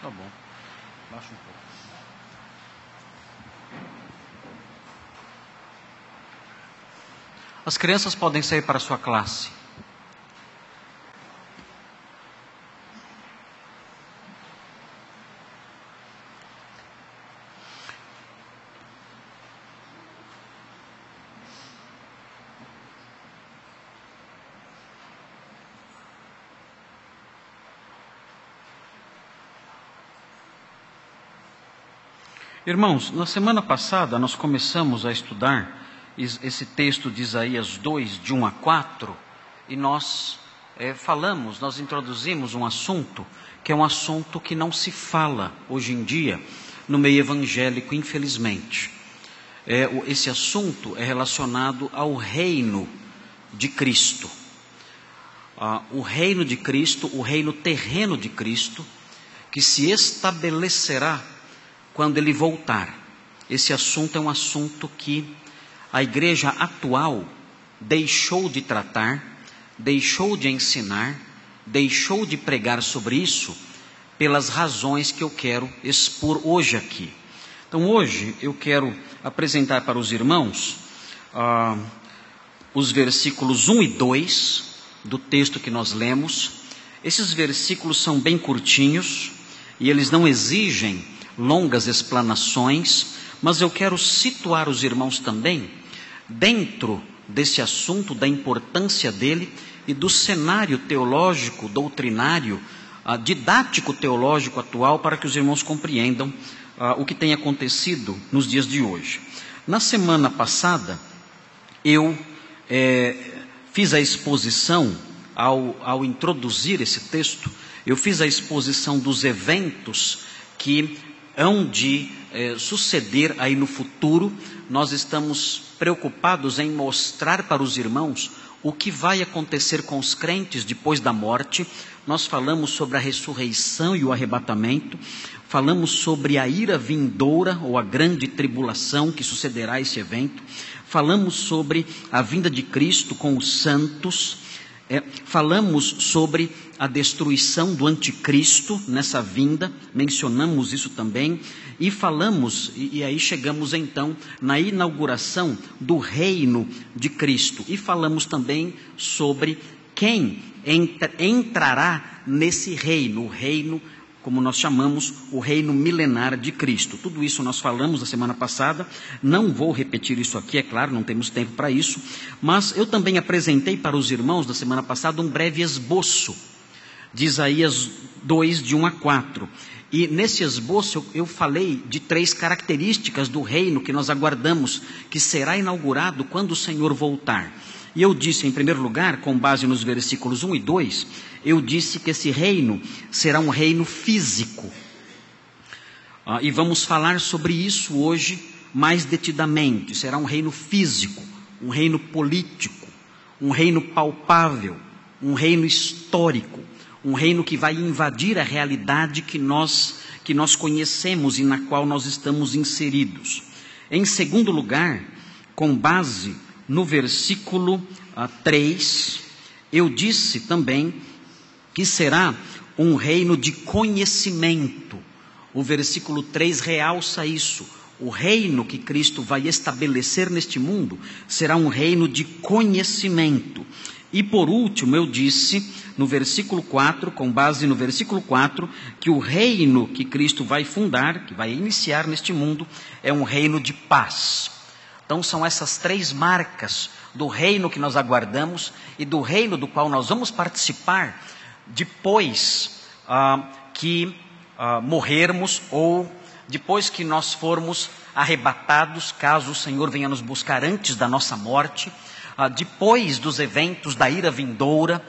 Tá bom. Baixa um pouco. As crianças podem sair para a sua classe. Irmãos, na semana passada nós começamos a estudar esse texto de Isaías 2, de 1 a 4, e nós nós introduzimos um assunto, que é um assunto que não se fala hoje em dia no meio evangélico, infelizmente. Esse assunto é relacionado ao reino de Cristo. O reino de Cristo, o reino terreno de Cristo, que se estabelecerá quando ele voltar. Esse assunto é um assunto que a igreja atual deixou de tratar, deixou de ensinar, deixou de pregar sobre isso, pelas razões que eu quero expor hoje aqui. Então hoje eu quero apresentar para os irmãos os versículos 1 e 2 do texto que nós lemos. Esses versículos são bem curtinhos e eles não exigem longas explanações, mas eu quero situar os irmãos também dentro desse assunto, da importância dele e do cenário teológico, doutrinário, didático teológico atual, para que os irmãos compreendam o que tem acontecido nos dias de hoje. Na semana passada, eu fiz a exposição, ao introduzir esse texto, eu fiz a exposição dos eventos que hão de suceder aí no futuro. Nós estamos preocupados em mostrar para os irmãos o que vai acontecer com os crentes depois da morte. Nós falamos sobre a ressurreição e o arrebatamento, falamos sobre a ira vindoura ou a grande tribulação que sucederá a esse evento, falamos sobre a vinda de Cristo com os santos, falamos sobre a destruição do anticristo nessa vinda, mencionamos isso também, e falamos, e aí chegamos então na inauguração do reino de Cristo, e falamos também sobre quem entrará nesse reino, o reino, como nós chamamos, o reino milenar de Cristo. Tudo isso nós falamos na semana passada, não vou repetir isso aqui, é claro, não temos tempo para isso, mas eu também apresentei para os irmãos na semana passada um breve esboço de Isaías 2, de 1 a 4. E nesse esboço eu falei de 3 características do reino que nós aguardamos, que será inaugurado quando o Senhor voltar. E eu disse, em primeiro lugar, com base nos versículos 1 e 2, eu disse que esse reino será um reino físico. E vamos falar sobre isso hoje mais detidamente. Será um reino físico, um reino político, um reino palpável, um reino histórico, um reino que vai invadir a realidade que nós conhecemos e na qual nós estamos inseridos. Em segundo lugar, com base no versículo 3, eu disse também que será um reino de conhecimento. O versículo 3 realça isso. O reino que Cristo vai estabelecer neste mundo será um reino de conhecimento. E por último, eu disse no versículo 4, com base no versículo 4, que o reino que Cristo vai fundar, que vai iniciar neste mundo, é um reino de paz. Então são essas 3 marcas do reino que nós aguardamos e do reino do qual nós vamos participar depois que morrermos ou depois que nós formos arrebatados, caso o Senhor venha nos buscar antes da nossa morte, depois dos eventos da ira vindoura.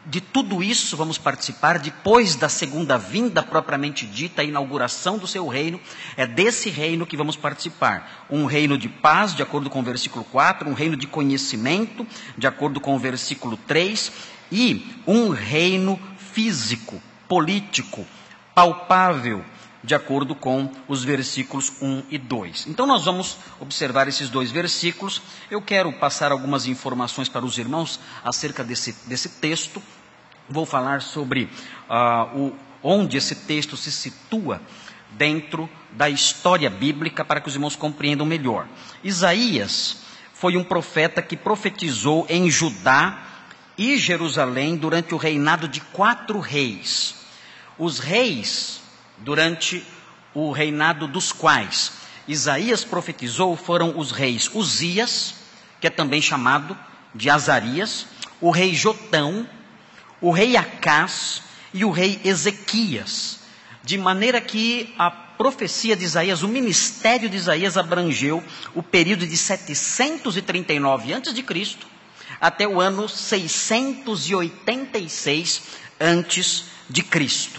De tudo isso vamos participar depois da segunda vinda propriamente dita, a inauguração do seu reino. É desse reino que vamos participar. Um reino de paz, de acordo com o versículo 4, um reino de conhecimento, de acordo com o versículo 3, e um reino físico, político, palpável, de acordo com os versículos 1 e 2. Então nós vamos observar esses 2 versículos. Eu quero passar algumas informações para os irmãos acerca desse texto. Vou falar sobre onde esse texto se situa dentro da história bíblica, para que os irmãos compreendam melhor. Isaías foi um profeta que profetizou em Judá e Jerusalém durante o reinado de 4 reis. Os reis, durante o reinado dos quais Isaías profetizou, foram os reis Uzias, que é também chamado de Azarias, o rei Jotão, o rei Acás e o rei Ezequias. De maneira que a profecia de Isaías, o ministério de Isaías abrangeu o período de 739 a.C. até o ano 686 a.C.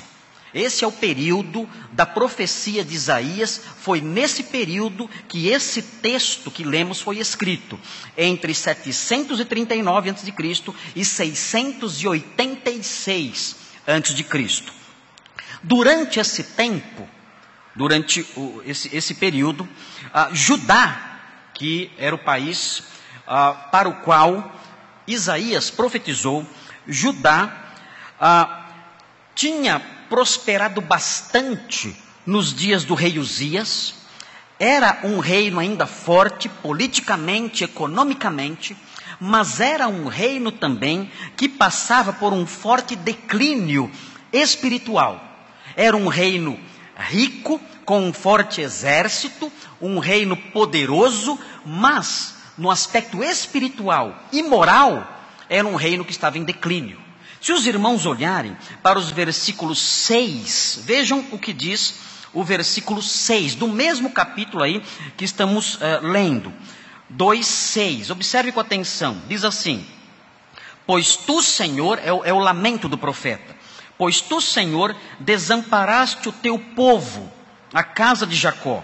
Esse é o período da profecia de Isaías. Foi nesse período que esse texto que lemos foi escrito, entre 739 a.C. e 686 a.C. Durante esse tempo, esse período, Judá, que era o país para o qual Isaías profetizou, Judá tinha prosperado bastante nos dias do rei Uzias. Era um reino ainda forte politicamente, economicamente, mas era um reino também que passava por um forte declínio espiritual. Era um reino rico, com um forte exército, um reino poderoso, mas no aspecto espiritual e moral, era um reino que estava em declínio. Se os irmãos olharem para os versículos 6, vejam o que diz o versículo 6, do mesmo capítulo aí que estamos lendo, 2:6, observe com atenção, diz assim: pois tu, Senhor, é o lamento do profeta, pois tu, Senhor, desamparaste o teu povo, a casa de Jacó,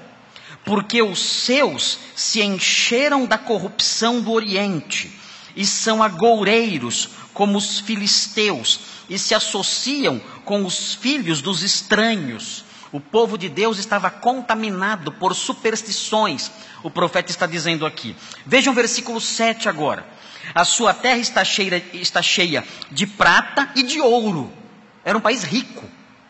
porque os seus se encheram da corrupção do Oriente, e são agoureiros como os filisteus, e se associam com os filhos dos estranhos. O povo de Deus estava contaminado por superstições, o profeta está dizendo aqui. Vejam o versículo 7 agora: a sua terra está cheia de prata e de ouro. Era um país rico,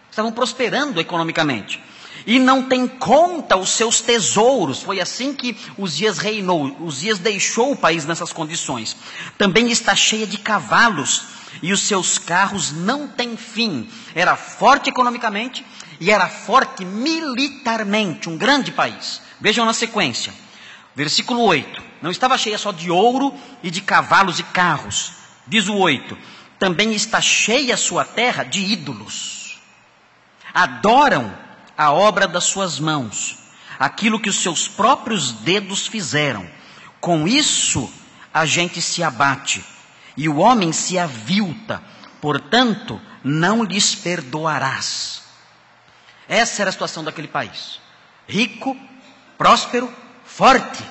estavam prosperando economicamente, e não tem conta os seus tesouros. Foi assim que Uzias reinou. Uzias deixou o país nessas condições. Também está cheia de cavalos, e os seus carros não têm fim. Era forte economicamente e era forte militarmente, um grande país. Vejam na sequência, versículo 8, não estava cheia só de ouro e de cavalos e carros, diz o 8, também está cheia a sua terra de ídolos. Adoram a obra das suas mãos, aquilo que os seus próprios dedos fizeram. Com isso a gente se abate, e o homem se avilta, portanto não lhes perdoarás. Essa era a situação daquele país, rico, próspero, forte,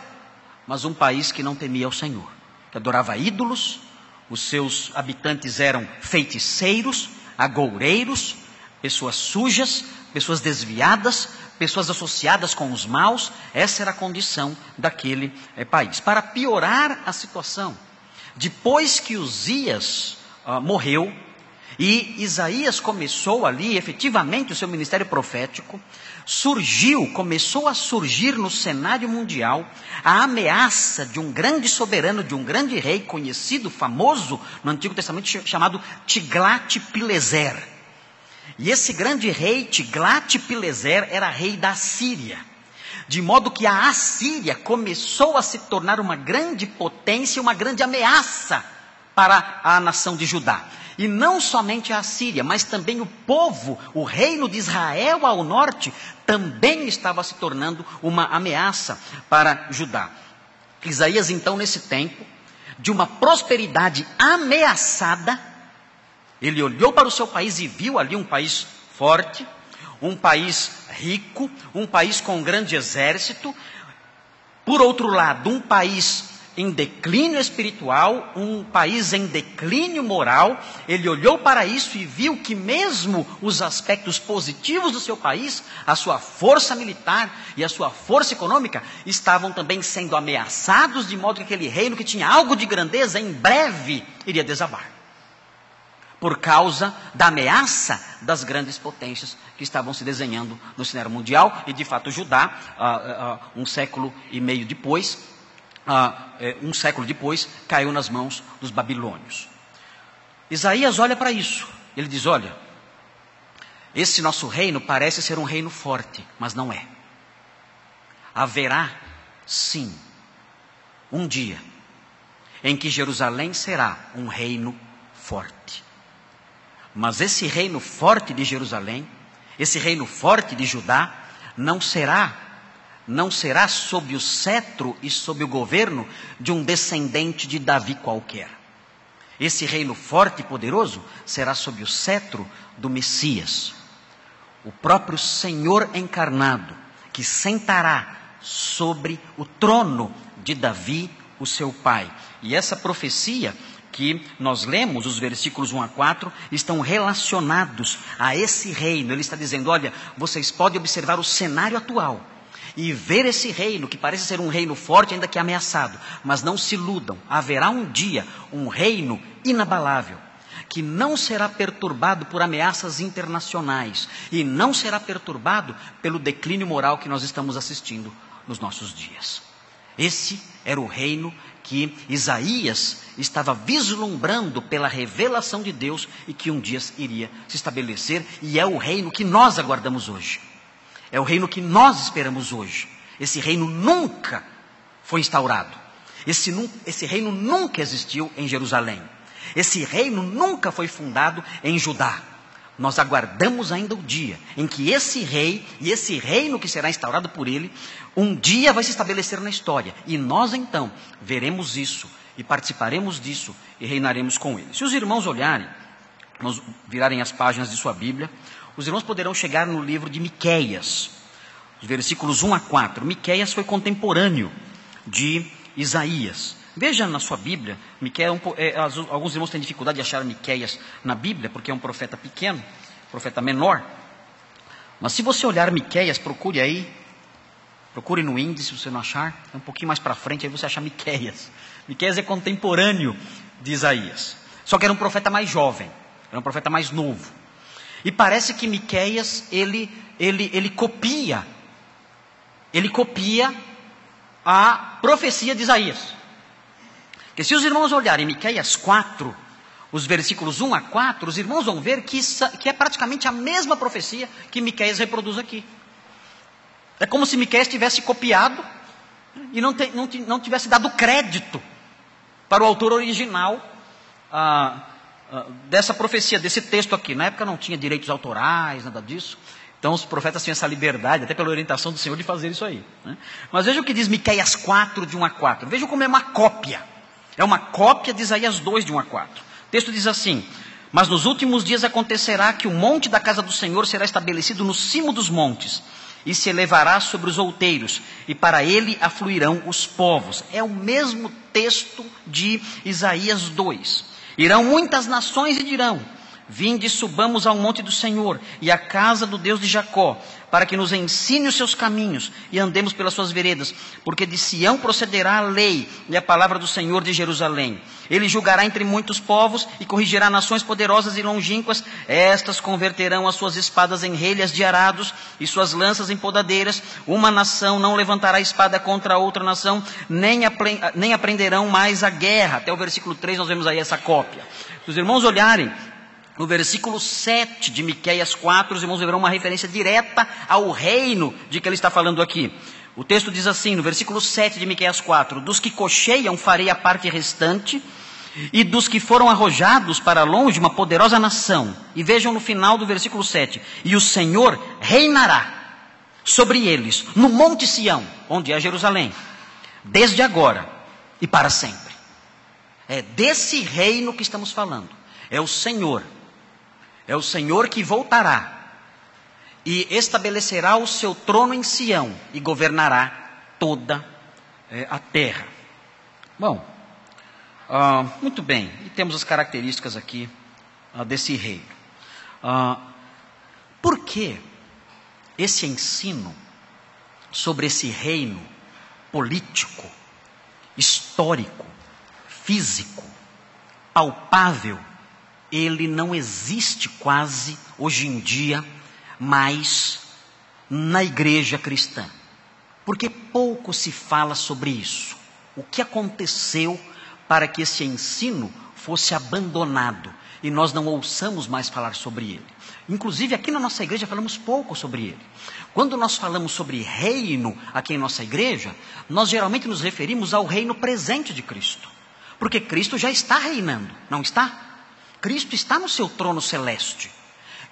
mas um país que não temia o Senhor, que adorava ídolos. Os seus habitantes eram feiticeiros, agoureiros, pessoas sujas, pessoas desviadas, pessoas associadas com os maus. Essa era a condição daquele país. Para piorar a situação, depois que Uzias morreu, e Isaías começou ali efetivamente o seu ministério profético, começou a surgir no cenário mundial a ameaça de um grande soberano, de um grande rei conhecido, famoso no Antigo Testamento, chamado Tiglat-Pileser. E esse grande rei, Tiglat-Pileser, era rei da Assíria. De modo que a Assíria começou a se tornar uma grande potência, uma grande ameaça para a nação de Judá. E não somente a Assíria, mas também o povo, o reino de Israel ao norte, também estava se tornando uma ameaça para Judá. Isaías, então, nesse tempo, de uma prosperidade ameaçada, ele olhou para o seu país e viu ali um país forte, um país rico, um país com um grande exército. Por outro lado, um país em declínio espiritual, um país em declínio moral. Ele olhou para isso e viu que mesmo os aspectos positivos do seu país, a sua força militar e a sua força econômica, estavam também sendo ameaçados, de modo que aquele reino que tinha algo de grandeza, em breve iria desabar. por causa da ameaça das grandes potências que estavam se desenhando no cenário mundial. E de fato Judá, um século e meio depois, caiu nas mãos dos babilônios. Isaías olha para isso, ele diz: olha, esse nosso reino parece ser um reino forte, mas não é. Haverá sim um dia em que Jerusalém será um reino forte. Mas esse reino forte de Jerusalém, esse reino forte de Judá, não será sob o cetro e sob o governo de um descendente de Davi qualquer. Esse reino forte e poderoso será sob o cetro do Messias, o próprio Senhor encarnado, que sentará sobre o trono de Davi, o seu pai. E essa profecia que nós lemos, os versículos 1 a 4, estão relacionados a esse reino. Ele está dizendo: olha, vocês podem observar o cenário atual e ver esse reino, que parece ser um reino forte, ainda que ameaçado. Mas não se iludam, haverá um dia um reino inabalável, que não será perturbado por ameaças internacionais, e não será perturbado pelo declínio moral que nós estamos assistindo nos nossos dias. Esse era o reino que Isaías estava vislumbrando pela revelação de Deus e que um dia iria se estabelecer, e é o reino que nós aguardamos hoje. É o reino que nós esperamos hoje. Esse reino nunca foi instaurado. Esse reino nunca existiu em Jerusalém. Esse reino nunca foi fundado em Judá. Nós aguardamos ainda o dia em que esse rei e esse reino que será instaurado por ele, um dia vai se estabelecer na história. E nós então veremos isso e participaremos disso e reinaremos com ele. Se os irmãos olharem, virarem as páginas de sua Bíblia, os irmãos poderão chegar no livro de Miqueias, os versículos 1 a 4. Miqueias foi contemporâneo de Isaías. Veja na sua Bíblia, Miqueias, alguns irmãos têm dificuldade de achar Miqueias na Bíblia, porque é um profeta pequeno, profeta menor. Mas se você olhar Miqueias, procure no índice, se você não achar, é um pouquinho mais para frente, aí você acha Miqueias. Miqueias é contemporâneo de Isaías, só que era um profeta mais jovem, era um profeta mais novo. E parece que Miqueias, ele copia a profecia de Isaías. Porque se os irmãos olharem Miqueias 4, os versículos 1 a 4, os irmãos vão ver que é praticamente a mesma profecia que Miqueias reproduz aqui. É como se Miqueias tivesse copiado e não tivesse dado crédito para o autor original dessa profecia, desse texto aqui. Na época não tinha direitos autorais, nada disso. Então os profetas tinham essa liberdade, até pela orientação do Senhor, de fazer isso aí, né? Mas veja o que diz Miqueias 4, de 1 a 4. Veja como é uma cópia. É uma cópia de Isaías 2, de 1 a 4. O texto diz assim: mas nos últimos dias acontecerá que o monte da casa do Senhor será estabelecido no cimo dos montes, e se elevará sobre os outeiros, e para ele afluirão os povos. É o mesmo texto de Isaías 2. Irão muitas nações e dirão: vinde, subamos ao monte do Senhor e à casa do Deus de Jacó, para que nos ensine os seus caminhos e andemos pelas suas veredas, porque de Sião procederá a lei e a palavra do Senhor de Jerusalém. Ele julgará entre muitos povos e corrigirá nações poderosas e longínquas. Estas converterão as suas espadas em relhas de arados e suas lanças em podadeiras. Uma nação não levantará espada contra outra nação, nem aprenderão mais a guerra. Até o versículo 3 nós vemos aí essa cópia. Se os irmãos olharem no versículo 7 de Miqueias 4, os irmãos verão uma referência direta ao reino de que ele está falando aqui. O texto diz assim, no versículo 7 de Miqueias 4: dos que cocheiam farei a parte restante, e dos que foram arrojados para longe uma poderosa nação. E vejam no final do versículo 7: e o Senhor reinará sobre eles, no monte Sião, onde é Jerusalém, desde agora e para sempre. É desse reino que estamos falando. É o Senhor que voltará e estabelecerá o seu trono em Sião e governará toda a terra. Bom, muito bem, e temos as características aqui desse reino. Por que esse ensino sobre esse reino político, histórico, físico, palpável ele não existe quase hoje em dia mais na igreja cristã. Porque pouco se fala sobre isso. O que aconteceu para que esse ensino fosse abandonado e nós não ouçamos mais falar sobre ele? Inclusive aqui na nossa igreja falamos pouco sobre ele. Quando nós falamos sobre reino aqui em nossa igreja, nós geralmente nos referimos ao reino presente de Cristo. Porque Cristo já está reinando, não está? Cristo está no seu trono celeste.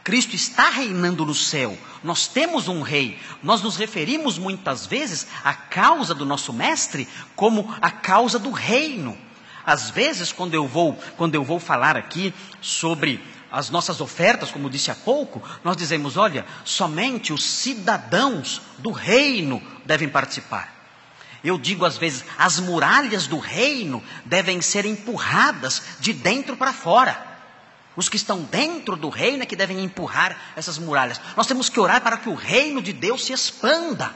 Cristo está reinando no céu. Nós temos um rei. Nós nos referimos muitas vezes à causa do nosso mestre como a causa do reino. Às vezes, quando eu vou falar aqui sobre as nossas ofertas, como disse há pouco, nós dizemos, olha, somente os cidadãos do reino devem participar. Eu digo às vezes, as muralhas do reino devem ser empurradas de dentro para fora. Os que estão dentro do reino é que devem empurrar essas muralhas. Nós temos que orar para que o reino de Deus se expanda.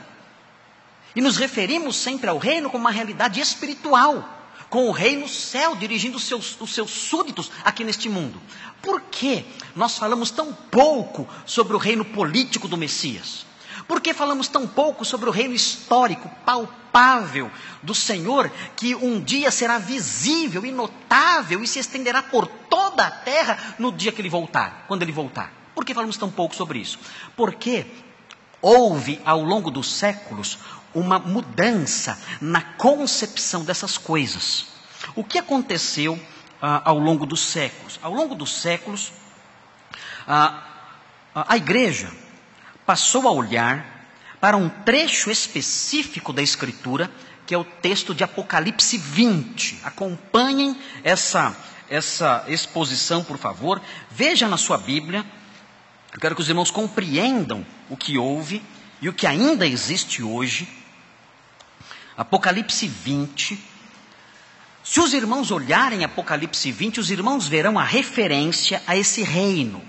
E nos referimos sempre ao reino como uma realidade espiritual, com o rei no céu, dirigindo os seus súditos aqui neste mundo. Por que nós falamos tão pouco sobre o reino político do Messias? Por que falamos tão pouco sobre o reino histórico, palpável do Senhor, que um dia será visível e notável e se estenderá por toda a terra no dia que ele voltar, quando ele voltar? Por que falamos tão pouco sobre isso? Porque houve ao longo dos séculos uma mudança na concepção dessas coisas. O que aconteceu ao longo dos séculos? Ao longo dos séculos, a igreja passou a olhar para um trecho específico da Escritura, que é o texto de Apocalipse 20. Acompanhem essa exposição, por favor. Veja na sua Bíblia. Eu quero que os irmãos compreendam o que houve e o que ainda existe hoje. Apocalipse 20. Se os irmãos olharem Apocalipse 20, os irmãos verão a referência a esse reino.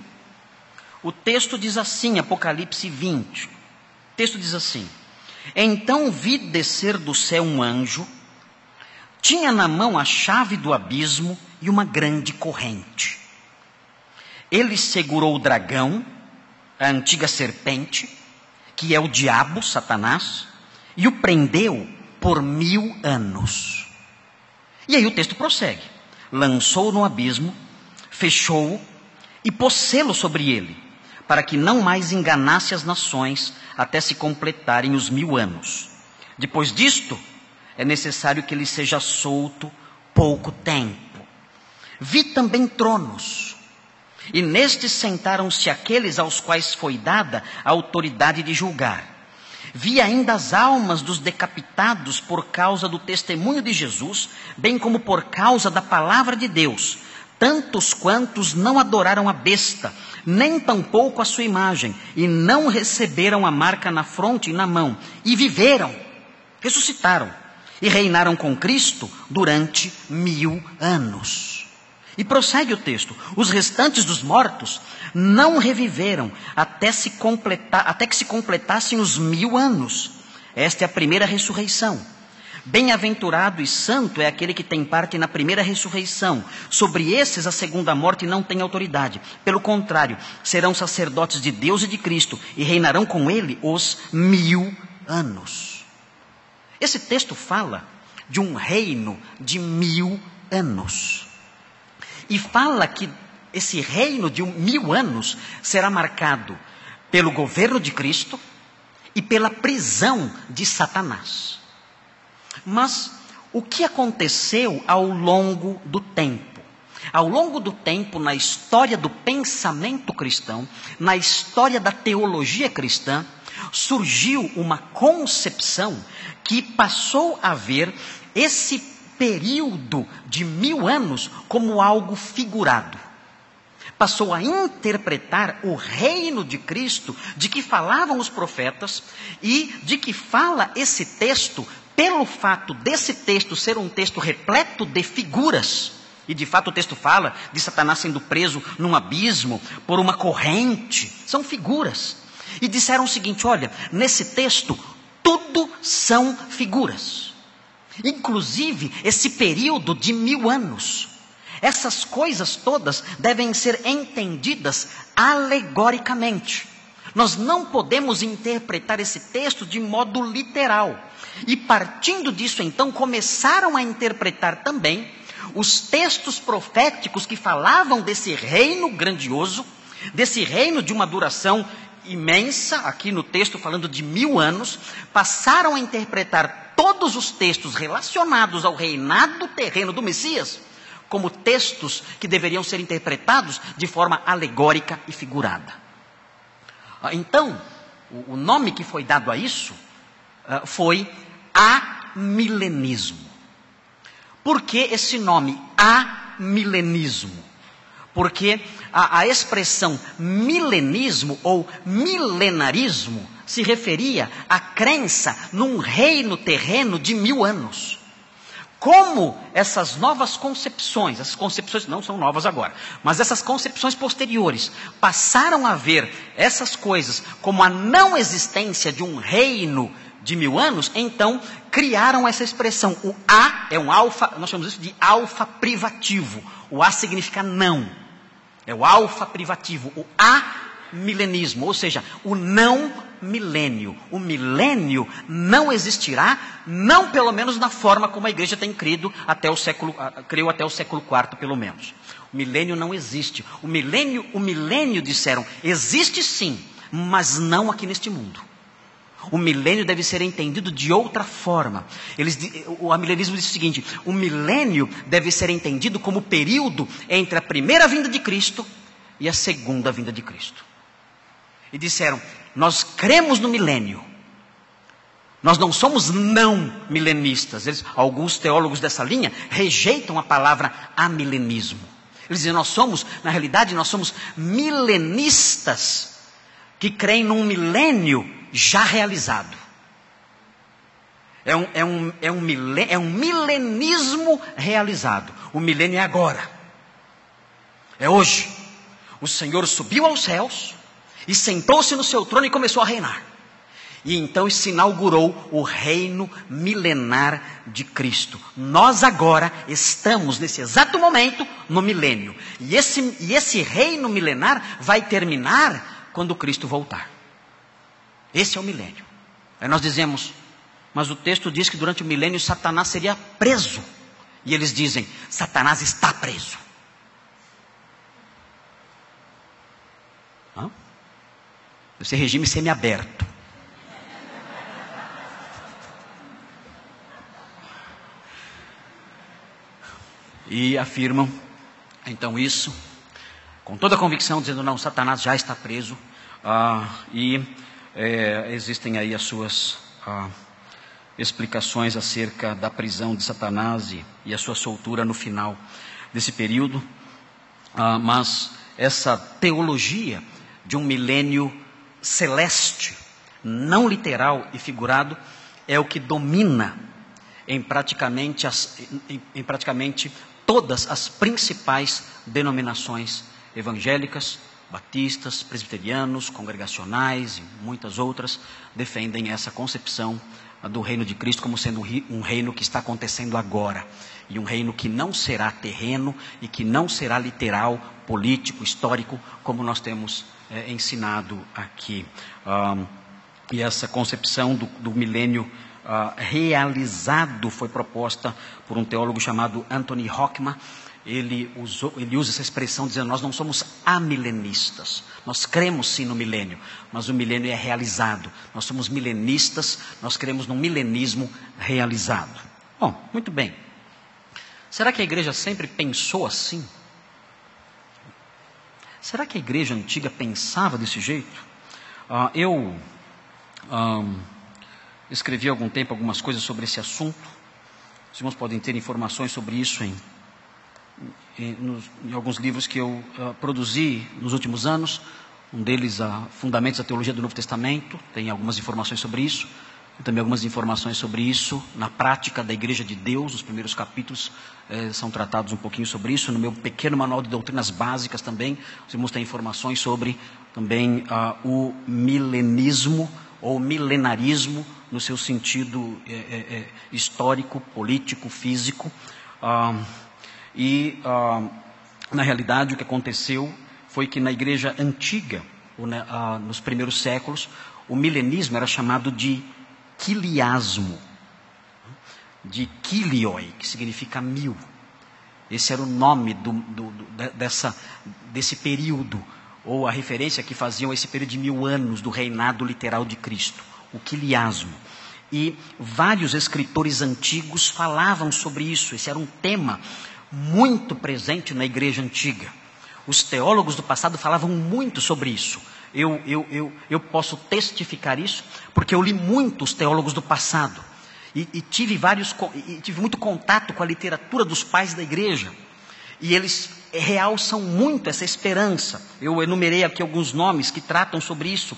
O texto diz assim, Apocalipse 20. O texto diz assim: então vi descer do céu um anjo, tinha na mão a chave do abismo e uma grande corrente. Ele segurou o dragão, a antiga serpente, que é o diabo, Satanás, e o prendeu por 1000 anos. E aí o texto prossegue. Lançou-o no abismo, fechou-o e pôs selo sobre ele, para que não mais enganasse as nações até se completarem os 1000 anos. Depois disto, é necessário que ele seja solto pouco tempo. Vi também tronos, e nestes sentaram-se aqueles aos quais foi dada a autoridade de julgar. Vi ainda as almas dos decapitados por causa do testemunho de Jesus, bem como por causa da palavra de Deus, tantos quantos não adoraram a besta, nem tampouco a sua imagem, e não receberam a marca na fronte e na mão, e viveram, ressuscitaram, e reinaram com Cristo durante 1000 anos. E prossegue o texto: os restantes dos mortos não reviveram até que se completassem os 1000 anos. Esta é a primeira ressurreição. Bem-aventurado e santo é aquele que tem parte na primeira ressurreição. Sobre esses a segunda morte não tem autoridade. Pelo contrário, serão sacerdotes de Deus e de Cristo, e reinarão com ele os 1000 anos. Esse texto fala de um reino de 1000 anos. E fala que esse reino de 1000 anos será marcado pelo governo de Cristo e pela prisão de Satanás. Mas o que aconteceu ao longo do tempo? Ao longo do tempo, na história do pensamento cristão, na história da teologia cristã, surgiu uma concepção que passou a ver esse período de 1000 anos como algo figurado. Passou a interpretar o reino de Cristo, de que falavam os profetas, e de que fala esse texto, pelo fato desse texto ser um texto repleto de figuras. E de fato o texto fala de Satanás sendo preso num abismo, por uma corrente. São figuras. E disseram o seguinte: olha, nesse texto tudo são figuras. Inclusive esse período de 1000 anos Essas coisas todas devem ser entendidas alegoricamente. Nós não podemos interpretar esse texto de modo literal. E partindo disso, então, começaram a interpretar também os textos proféticos que falavam desse reino grandioso, desse reino de uma duração imensa, aqui no texto falando de 1000 anos, passaram a interpretar todos os textos relacionados ao reinado terreno do Messias como textos que deveriam ser interpretados de forma alegórica e figurada. Então, o nome que foi dado a isso foi amilenismo. Por que esse nome, amilenismo? Porque a expressão milenismo ou milenarismo se referia à crença num reino terreno de 1000 anos. Como essas novas concepções, essas concepções não são novas agora, mas essas concepções posteriores passaram a ver essas coisas como a não existência de um reino de 1000 anos, então criaram essa expressão. O A é um alfa, nós chamamos isso de alfa privativo. O A significa não. É o alfa privativo, o amilenismo, ou seja, o não milênio. O milênio não existirá, não pelo menos na forma como a igreja tem crido até o século, creu até o século IV, pelo menos. O milênio não existe. O milênio, disseram, existe sim, mas não aqui neste mundo. O milênio deve ser entendido de outra forma. O amilenismo diz o seguinte: o milênio deve ser entendido como o período entre a primeira vinda de Cristo e a segunda vinda de Cristo. E disseram, nós cremos no milênio. Nós não somos não milenistas. Alguns teólogos dessa linha rejeitam a palavra amilenismo. Eles dizem, na realidade, nós somos milenistas que creem num milênio já realizado. É um milenismo realizado. O milênio é agora. É hoje. O Senhor subiu aos céus e sentou-se no seu trono e começou a reinar. E então se inaugurou o reino milenar de Cristo. Nós agora estamos, nesse exato momento, no milênio. E esse reino milenar vai terminar quando Cristo voltar. Esse é o milênio. Aí nós dizemos, mas o texto diz que durante o milênio Satanás seria preso. E eles dizem, Satanás está preso. Esse regime semiaberto. E afirmam, então, isso, com toda a convicção, dizendo, não, Satanás já está preso. Existem aí as suas explicações acerca da prisão de Satanás e a sua soltura no final desse período. Mas essa teologia de um milênio celeste, não literal e figurado, é o que domina em praticamente todas as principais denominações evangélicas, batistas, presbiterianos, congregacionais e muitas outras defendem essa concepção do reino de Cristo como sendo um reino que está acontecendo agora. E um reino que não será terreno e que não será literal, político, histórico, como nós temos ensinado aqui. E essa concepção do milênio realizado foi proposta por um teólogo chamado Anthony Hockman. Ele usa essa expressão dizendo, nós não somos amilenistas, nós cremos sim no milênio, mas o milênio é realizado. Nós somos milenistas, nós cremos num milenismo realizado. Bom, muito bem. Será que a igreja sempre pensou assim? Será que a igreja antiga pensava desse jeito? Eu escrevi há algum tempo algumas coisas sobre esse assunto. Os irmãos podem ter informações sobre isso em alguns livros que eu produzi nos últimos anos. Um deles, Fundamentos da Teologia do Novo Testamento, tem algumas informações sobre isso. Tem também algumas informações sobre isso na prática da Igreja de Deus. Os primeiros capítulos são tratados um pouquinho sobre isso. No meu pequeno manual de doutrinas básicas também, os irmãos têm informações sobre também o milenismo ou milenarismo no seu sentido histórico, político, físico. E, na realidade, o que aconteceu foi que na igreja antiga, nos primeiros séculos, o milenismo era chamado de quiliasmo, de quilioi, que significa 1000. Esse era o nome desse período, ou a referência que faziam a esse período de 1000 anos do reinado literal de Cristo, o quiliasmo. E vários escritores antigos falavam sobre isso. Esse era um tema muito presente na igreja antiga. Os teólogos do passado falavam muito sobre isso. Eu posso testificar isso, porque eu li muito os teólogos do passado. E tive muito contato com a literatura dos pais da igreja. E eles realçam muito essa esperança. Eu enumerei aqui alguns nomes que tratam sobre isso.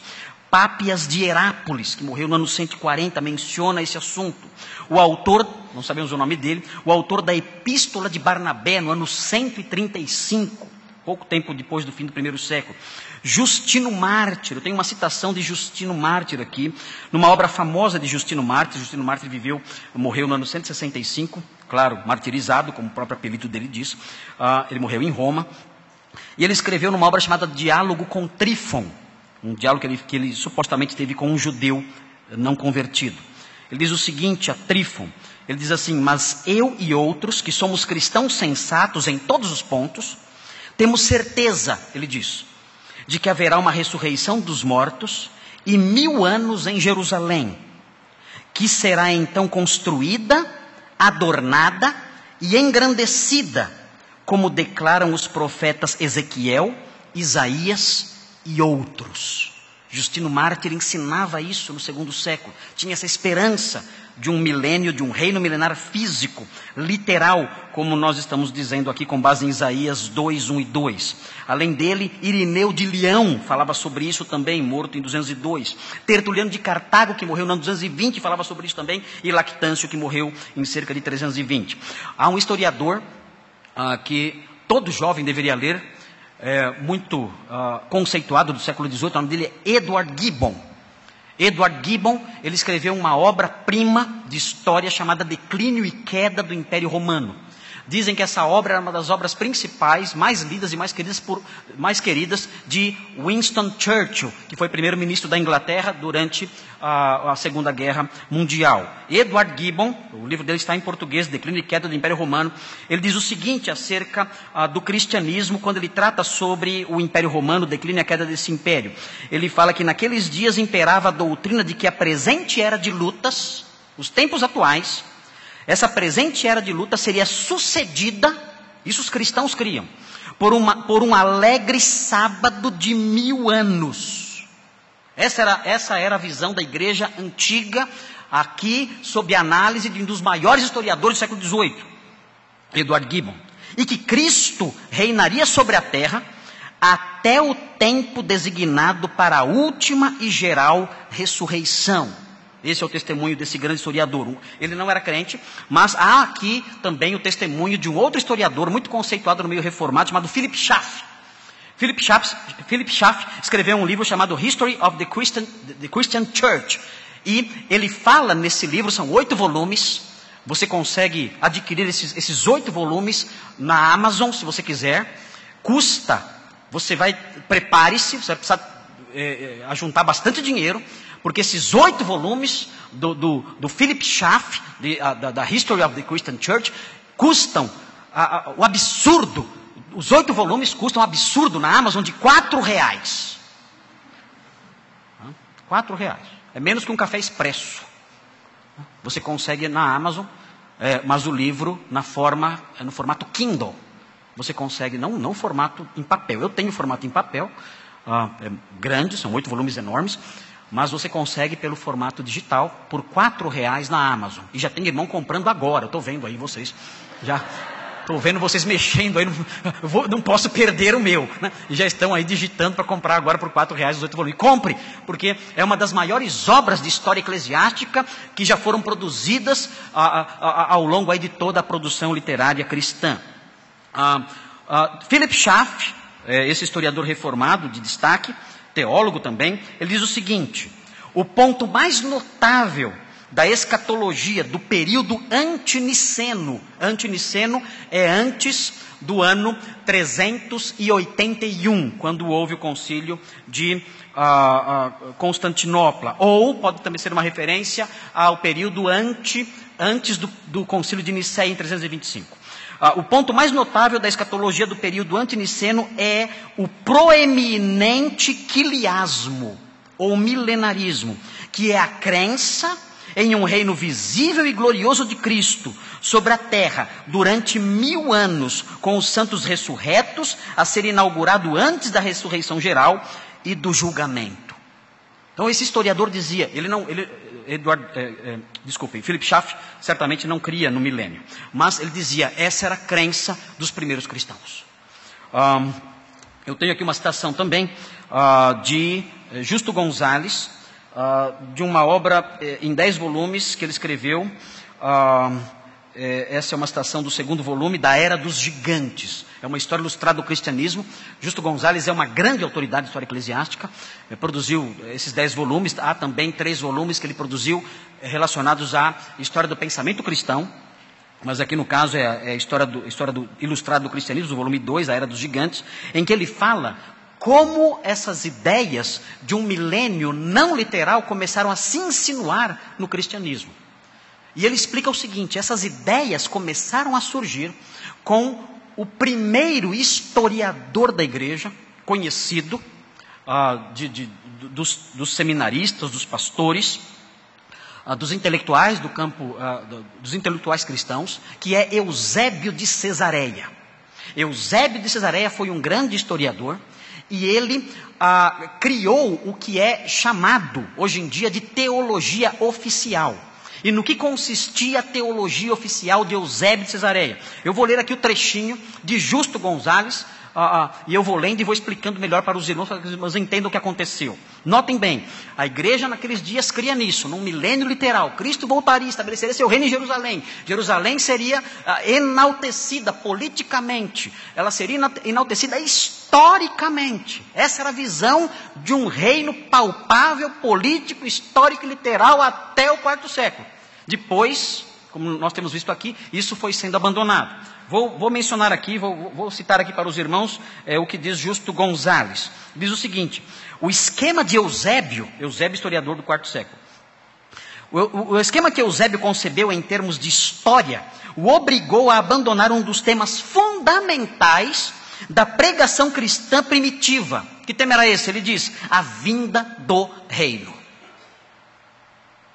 Pápias de Herápolis, que morreu no ano 140, menciona esse assunto. O autor, não sabemos o nome dele, o autor da Epístola de Barnabé, no ano 135, pouco tempo depois do fim do primeiro século. Justino Mártir, eu tenho uma citação de Justino Mártir aqui, numa obra famosa de Justino Mártir. Justino Mártir morreu no ano 165, claro, martirizado, como o próprio apelido dele diz. Ele morreu em Roma. E ele escreveu numa obra chamada Diálogo com Trífon, um diálogo que ele supostamente teve com um judeu não convertido. Ele diz o seguinte a Trífon, ele diz assim: mas eu e outros, que somos cristãos sensatos em todos os pontos, temos certeza, ele diz, de que haverá uma ressurreição dos mortos e 1000 anos em Jerusalém, que será então construída, adornada e engrandecida, como declaram os profetas Ezequiel, Isaías e outros. Justino Mártir ensinava isso no segundo século. Tinha essa esperança de um milênio, de um reino milenar físico, literal, como nós estamos dizendo aqui com base em Isaías 2, 1 e 2. Além dele, Irineu de Leão falava sobre isso também, morto em 202. Tertuliano de Cartago, que morreu no ano 220, falava sobre isso também. E Lactâncio, que morreu em cerca de 320. Há um historiador que todo jovem deveria ler, muito conceituado do século XVIII, o nome dele é Edward Gibbon. Edward Gibbon, ele escreveu uma obra-prima de história chamada Declínio e Queda do Império Romano. Dizem que essa obra era uma das obras principais, mais lidas e mais queridas de Winston Churchill, que foi primeiro-ministro da Inglaterra durante a Segunda Guerra Mundial. Edward Gibbon, o livro dele está em português, Declínio e Queda do Império Romano. Ele diz o seguinte acerca do cristianismo, quando ele trata sobre o Império Romano, o declínio e a queda desse império. Ele fala que naqueles dias imperava a doutrina de que a presente era de lutas, os tempos atuais, essa presente era de luta seria sucedida, isso os cristãos criam, por um alegre sábado de 1000 anos. Essa era a visão da igreja antiga, aqui sob a análise de um dos maiores historiadores do século XVIII, Edward Gibbon. E que Cristo reinaria sobre a terra até o tempo designado para a última e geral ressurreição. Esse é o testemunho desse grande historiador. Ele não era crente, mas há aqui também o testemunho de um outro historiador muito conceituado no meio reformado, chamado Philip Schaff. Philip Schaff escreveu um livro chamado History of the Christian Church. E ele fala nesse livro, são 8 volumes. Você consegue adquirir esses 8 volumes na Amazon, se você quiser. Prepare-se, você vai precisar ajuntar bastante dinheiro, porque esses 8 volumes do Philip Schaff, da History of the Christian Church, custam o absurdo. Os 8 volumes custam um absurdo na Amazon de R$4. R$4. É menos que um café expresso. Você consegue na Amazon, mas o livro no formato Kindle. Você consegue, não no formato em papel. Eu tenho formato em papel, grande, são 8 volumes enormes. Mas você consegue pelo formato digital por R$4 na Amazon. E já tem irmão comprando agora. Eu estou vendo aí vocês. Já estou vendo vocês mexendo aí. Não posso perder o meu. Né? E já estão aí digitando para comprar agora por R$4 os 8 volumes. Compre, porque é uma das maiores obras de história eclesiástica que já foram produzidas ao longo aí de toda a produção literária cristã. Philip Schaff, esse historiador reformado de destaque, teólogo também, ele diz o seguinte: o ponto mais notável da escatologia do período antiniceno. Antiniceno é antes do ano 381, quando houve o concílio de Constantinopla. Ou pode também ser uma referência ao período antes do concílio de Nicéia em 325. O ponto mais notável da escatologia do período antiniceno é o proeminente quiliasmo, ou milenarismo, que é a crença em um reino visível e glorioso de Cristo sobre a terra durante 1000 anos, com os santos ressurretos, a ser inaugurado antes da ressurreição geral e do julgamento. Então esse historiador dizia, Philip Schaff certamente não cria no milênio, mas ele dizia, essa era a crença dos primeiros cristãos. Eu tenho aqui uma citação também de Justo Gonzalez, de uma obra em 10 volumes que ele escreveu. Essa é uma citação do 2º volume, da Era dos Gigantes. É uma história ilustrada do cristianismo. Justo Gonzalez é uma grande autoridade de história eclesiástica. Produziu esses 10 volumes. Há também 3 volumes que ele produziu relacionados à história do pensamento cristão. Mas aqui no caso é a história do ilustrado do cristianismo, do volume 2, a Era dos Gigantes, em que ele fala como essas ideias de um milênio não literal começaram a se insinuar no cristianismo. E ele explica o seguinte, essas ideias começaram a surgir com o primeiro historiador da igreja, conhecido, dos seminaristas, dos pastores, dos intelectuais do campo, dos intelectuais cristãos, que é Eusébio de Cesareia. Eusébio de Cesareia foi um grande historiador, e ele criou o que é chamado, hoje em dia, de teologia oficial. E no que consistia a teologia oficial de Eusébio de Cesareia? Eu vou ler aqui o trechinho de Justo Gonzalez, e eu vou lendo e vou explicando melhor para os irmãos, para que os irmãos entendam o que aconteceu. Notem bem, a igreja naqueles dias cria nisso, num milênio literal. Cristo voltaria, estabeleceria seu reino em Jerusalém. Jerusalém seria enaltecida politicamente, ela seria enaltecida historicamente. Essa era a visão de um reino palpável, político, histórico e literal até o 4º século. Depois, como nós temos visto aqui, isso foi sendo abandonado. Vou mencionar aqui, vou citar aqui para os irmãos o que diz Justo Gonzalez. Diz o seguinte, o esquema de Eusébio historiador do 4º século, o esquema que Eusébio concebeu em termos de história, o obrigou a abandonar um dos temas fundamentais da pregação cristã primitiva. Que tema era esse? Ele diz, a vinda do reino.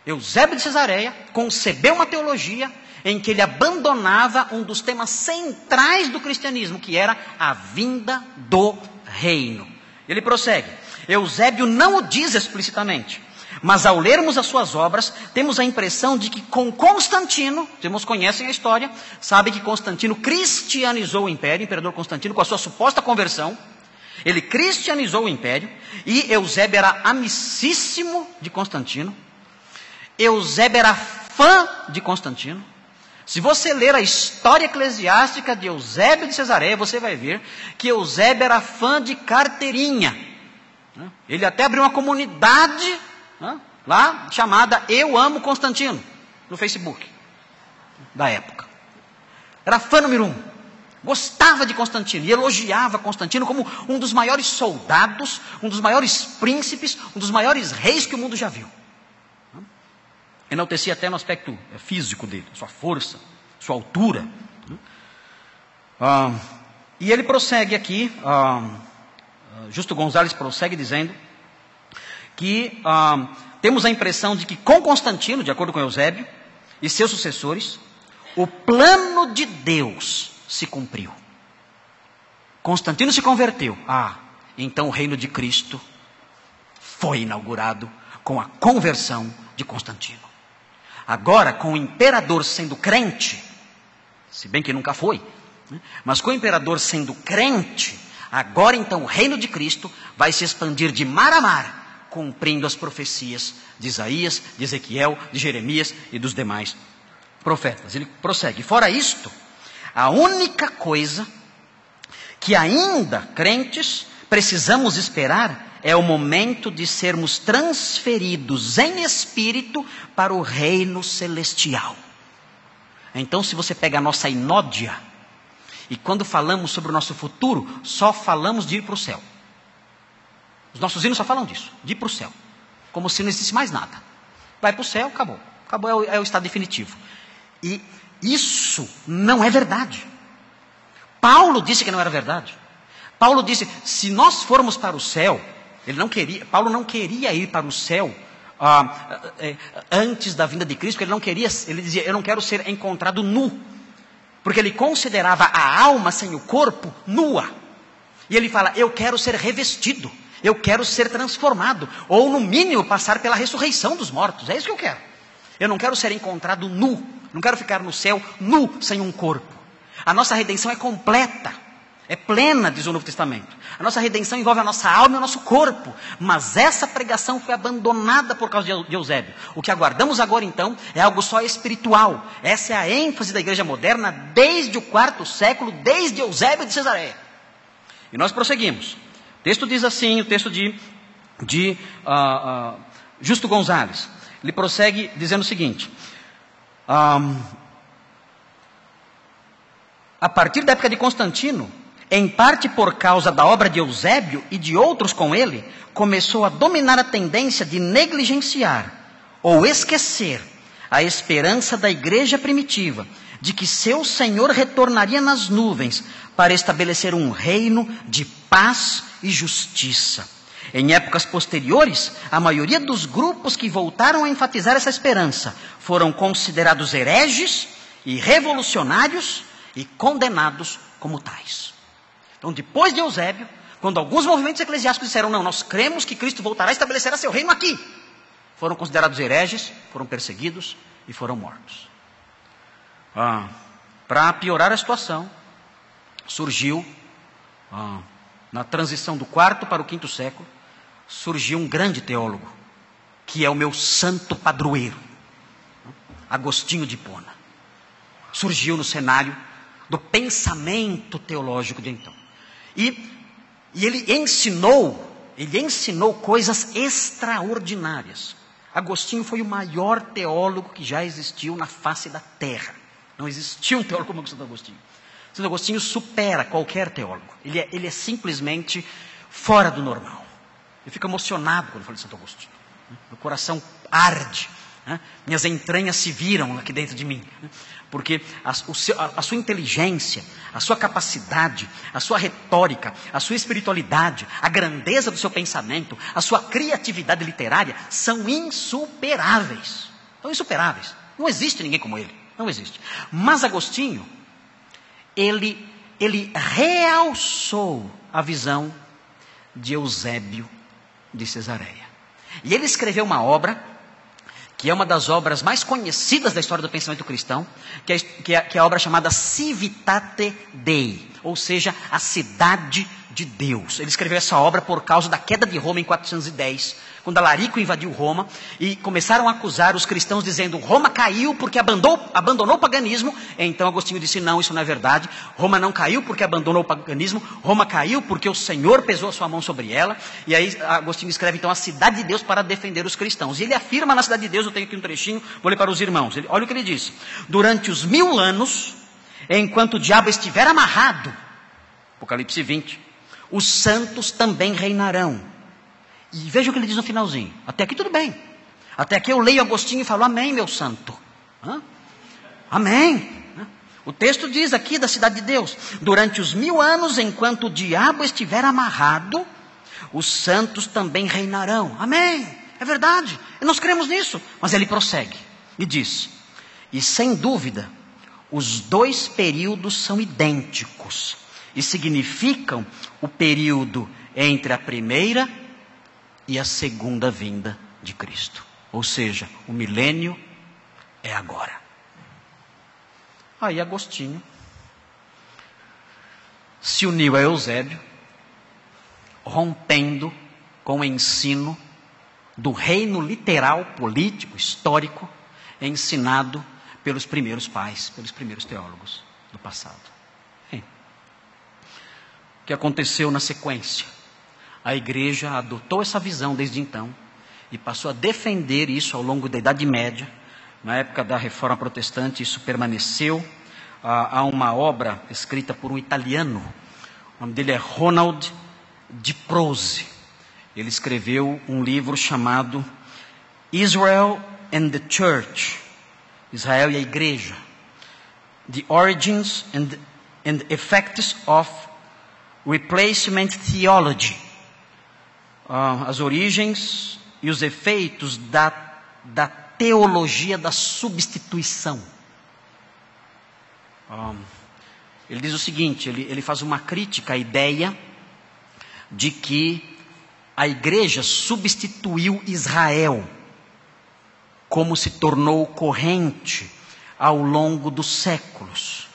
Eusébio de Cesareia concebeu uma teologia em que ele abandonava um dos temas centrais do cristianismo, que era a vinda do reino. Ele prossegue, Eusébio não o diz explicitamente, mas ao lermos as suas obras, temos a impressão de que com Constantino, os irmãos conhecem a história, sabem que Constantino cristianizou o império, o imperador Constantino, com a sua suposta conversão, ele cristianizou o império, e Eusébio era amicíssimo de Constantino, Eusébio era fã de Constantino. Se você ler a história eclesiástica de Eusébio de Cesareia, você vai ver que Eusébio era fã de carteirinha. Ele até abriu uma comunidade lá chamada Eu Amo Constantino, no Facebook da época. Era fã número 1. Gostava de Constantino e elogiava Constantino como um dos maiores soldados, um dos maiores príncipes, um dos maiores reis que o mundo já viu. Enaltecia até no aspecto físico dele, sua força, sua altura. E ele prossegue aqui, Justo Gonzalez prossegue dizendo que temos a impressão de que com Constantino, de acordo com Eusébio, e seus sucessores, o plano de Deus se cumpriu. Constantino se converteu. Então o reino de Cristo foi inaugurado com a conversão de Constantino. Agora, com o imperador sendo crente, se bem que nunca foi, mas com o imperador sendo crente, agora então o reino de Cristo vai se expandir de mar a mar, cumprindo as profecias de Isaías, de Ezequiel, de Jeremias e dos demais profetas. Ele prossegue, fora isto, a única coisa que ainda, crentes, precisamos esperar é o momento de sermos transferidos em espírito para o reino celestial. Então, se você pega a nossa inódia, e quando falamos sobre o nosso futuro, só falamos de ir para o céu. Os nossos hinos só falam disso, de ir para o céu. Como se não existisse mais nada. Vai para o céu, acabou. Acabou, é o estado definitivo. E isso não é verdade. Paulo disse que não era verdade. Paulo disse, se nós formos para o céu, Paulo não queria ir para o céu antes da vinda de Cristo, porque ele dizia, eu não quero ser encontrado nu. Porque ele considerava a alma sem o corpo nua. E ele fala, eu quero ser revestido, eu quero ser transformado, ou no mínimo passar pela ressurreição dos mortos, é isso que eu quero. Eu não quero ser encontrado nu, não quero ficar no céu nu, sem um corpo. A nossa redenção é completa, é plena, diz o Novo Testamento. A nossa redenção envolve a nossa alma e o nosso corpo. Mas essa pregação foi abandonada por causa de Eusébio. O que aguardamos agora então é algo só espiritual. Essa é a ênfase da igreja moderna desde o quarto século, desde Eusébio de Cesareia. E nós prosseguimos. O texto diz assim, o texto de Justo Gonzalez. Ele prossegue dizendo o seguinte. A partir da época de Constantino, em parte por causa da obra de Eusébio e de outros com ele, começou a dominar a tendência de negligenciar ou esquecer a esperança da igreja primitiva, de que seu Senhor retornaria nas nuvens para estabelecer um reino de paz e justiça. Em épocas posteriores, a maioria dos grupos que voltaram a enfatizar essa esperança foram considerados hereges e revolucionários e condenados como tais. Então, depois de Eusébio, quando alguns movimentos eclesiásticos disseram, não, nós cremos que Cristo voltará e estabelecerá seu reino aqui, foram considerados hereges, foram perseguidos e foram mortos. Para piorar a situação, surgiu, na transição do quarto para o quinto século, surgiu um grande teólogo, que é o meu santo padroeiro, Agostinho de Hipona. Surgiu no cenário do pensamento teológico de então. E ele ensinou coisas extraordinárias. Agostinho foi o maior teólogo que já existiu na face da terra. Não existia um teólogo como Santo Agostinho. Santo Agostinho supera qualquer teólogo. Ele é simplesmente fora do normal. Eu fico emocionado quando falo de Santo Agostinho. Meu coração arde. Minhas entranhas se viram aqui dentro de mim. Porque a sua inteligência, a sua capacidade, a sua retórica, a sua espiritualidade, a grandeza do seu pensamento, a sua criatividade literária são insuperáveis. São insuperáveis. Não existe ninguém como ele. Não existe. Mas Agostinho, ele realçou a visão de Eusébio de Cesareia. E ele escreveu uma obra que é uma das obras mais conhecidas da história do pensamento cristão, que é a obra chamada Civitate Dei, ou seja, a cidade de Deus. Ele escreveu essa obra por causa da queda de Roma em 410, quando Alarico invadiu Roma, e começaram a acusar os cristãos dizendo, Roma caiu porque abandonou o paganismo. Então Agostinho disse, não, isso não é verdade. Roma não caiu porque abandonou o paganismo, Roma caiu porque o Senhor pesou a sua mão sobre ela. E aí Agostinho escreve então a cidade de Deus para defender os cristãos. E ele afirma na cidade de Deus, eu tenho aqui um trechinho, vou ler para os irmãos. Olha o que ele diz. Durante os 1000 anos, enquanto o diabo estiver amarrado, Apocalipse 20, os santos também reinarão. E veja o que ele diz no finalzinho. Até aqui tudo bem. Até aqui eu leio Agostinho e falo, amém, meu santo. Amém. O texto diz aqui da cidade de Deus, durante os 1000 anos, enquanto o diabo estiver amarrado, os santos também reinarão. Amém. É verdade. E nós cremos nisso. Mas ele prossegue e diz, e sem dúvida, os dois períodos são idênticos e significam o período entre a primeira e a segunda vinda de Cristo. Ou seja, o milênio é agora. Aí Agostinho se uniu a Eusébio, rompendo com o ensino do reino literal, político, histórico, ensinado pelos primeiros pais, pelos primeiros teólogos do passado. O que aconteceu na sequência? A igreja adotou essa visão desde então e passou a defender isso ao longo da Idade Média. Na época da Reforma Protestante isso permaneceu. Há uma obra escrita por um italiano, o nome dele é Ronald Di Prose. Ele escreveu um livro chamado Israel and the Church, Israel e a Igreja, The Origins and Effects of Replacement Theology, as origens e os efeitos da teologia da substituição. Ele diz o seguinte, ele faz uma crítica à ideia de que a igreja substituiu Israel, como se tornou corrente ao longo dos séculos.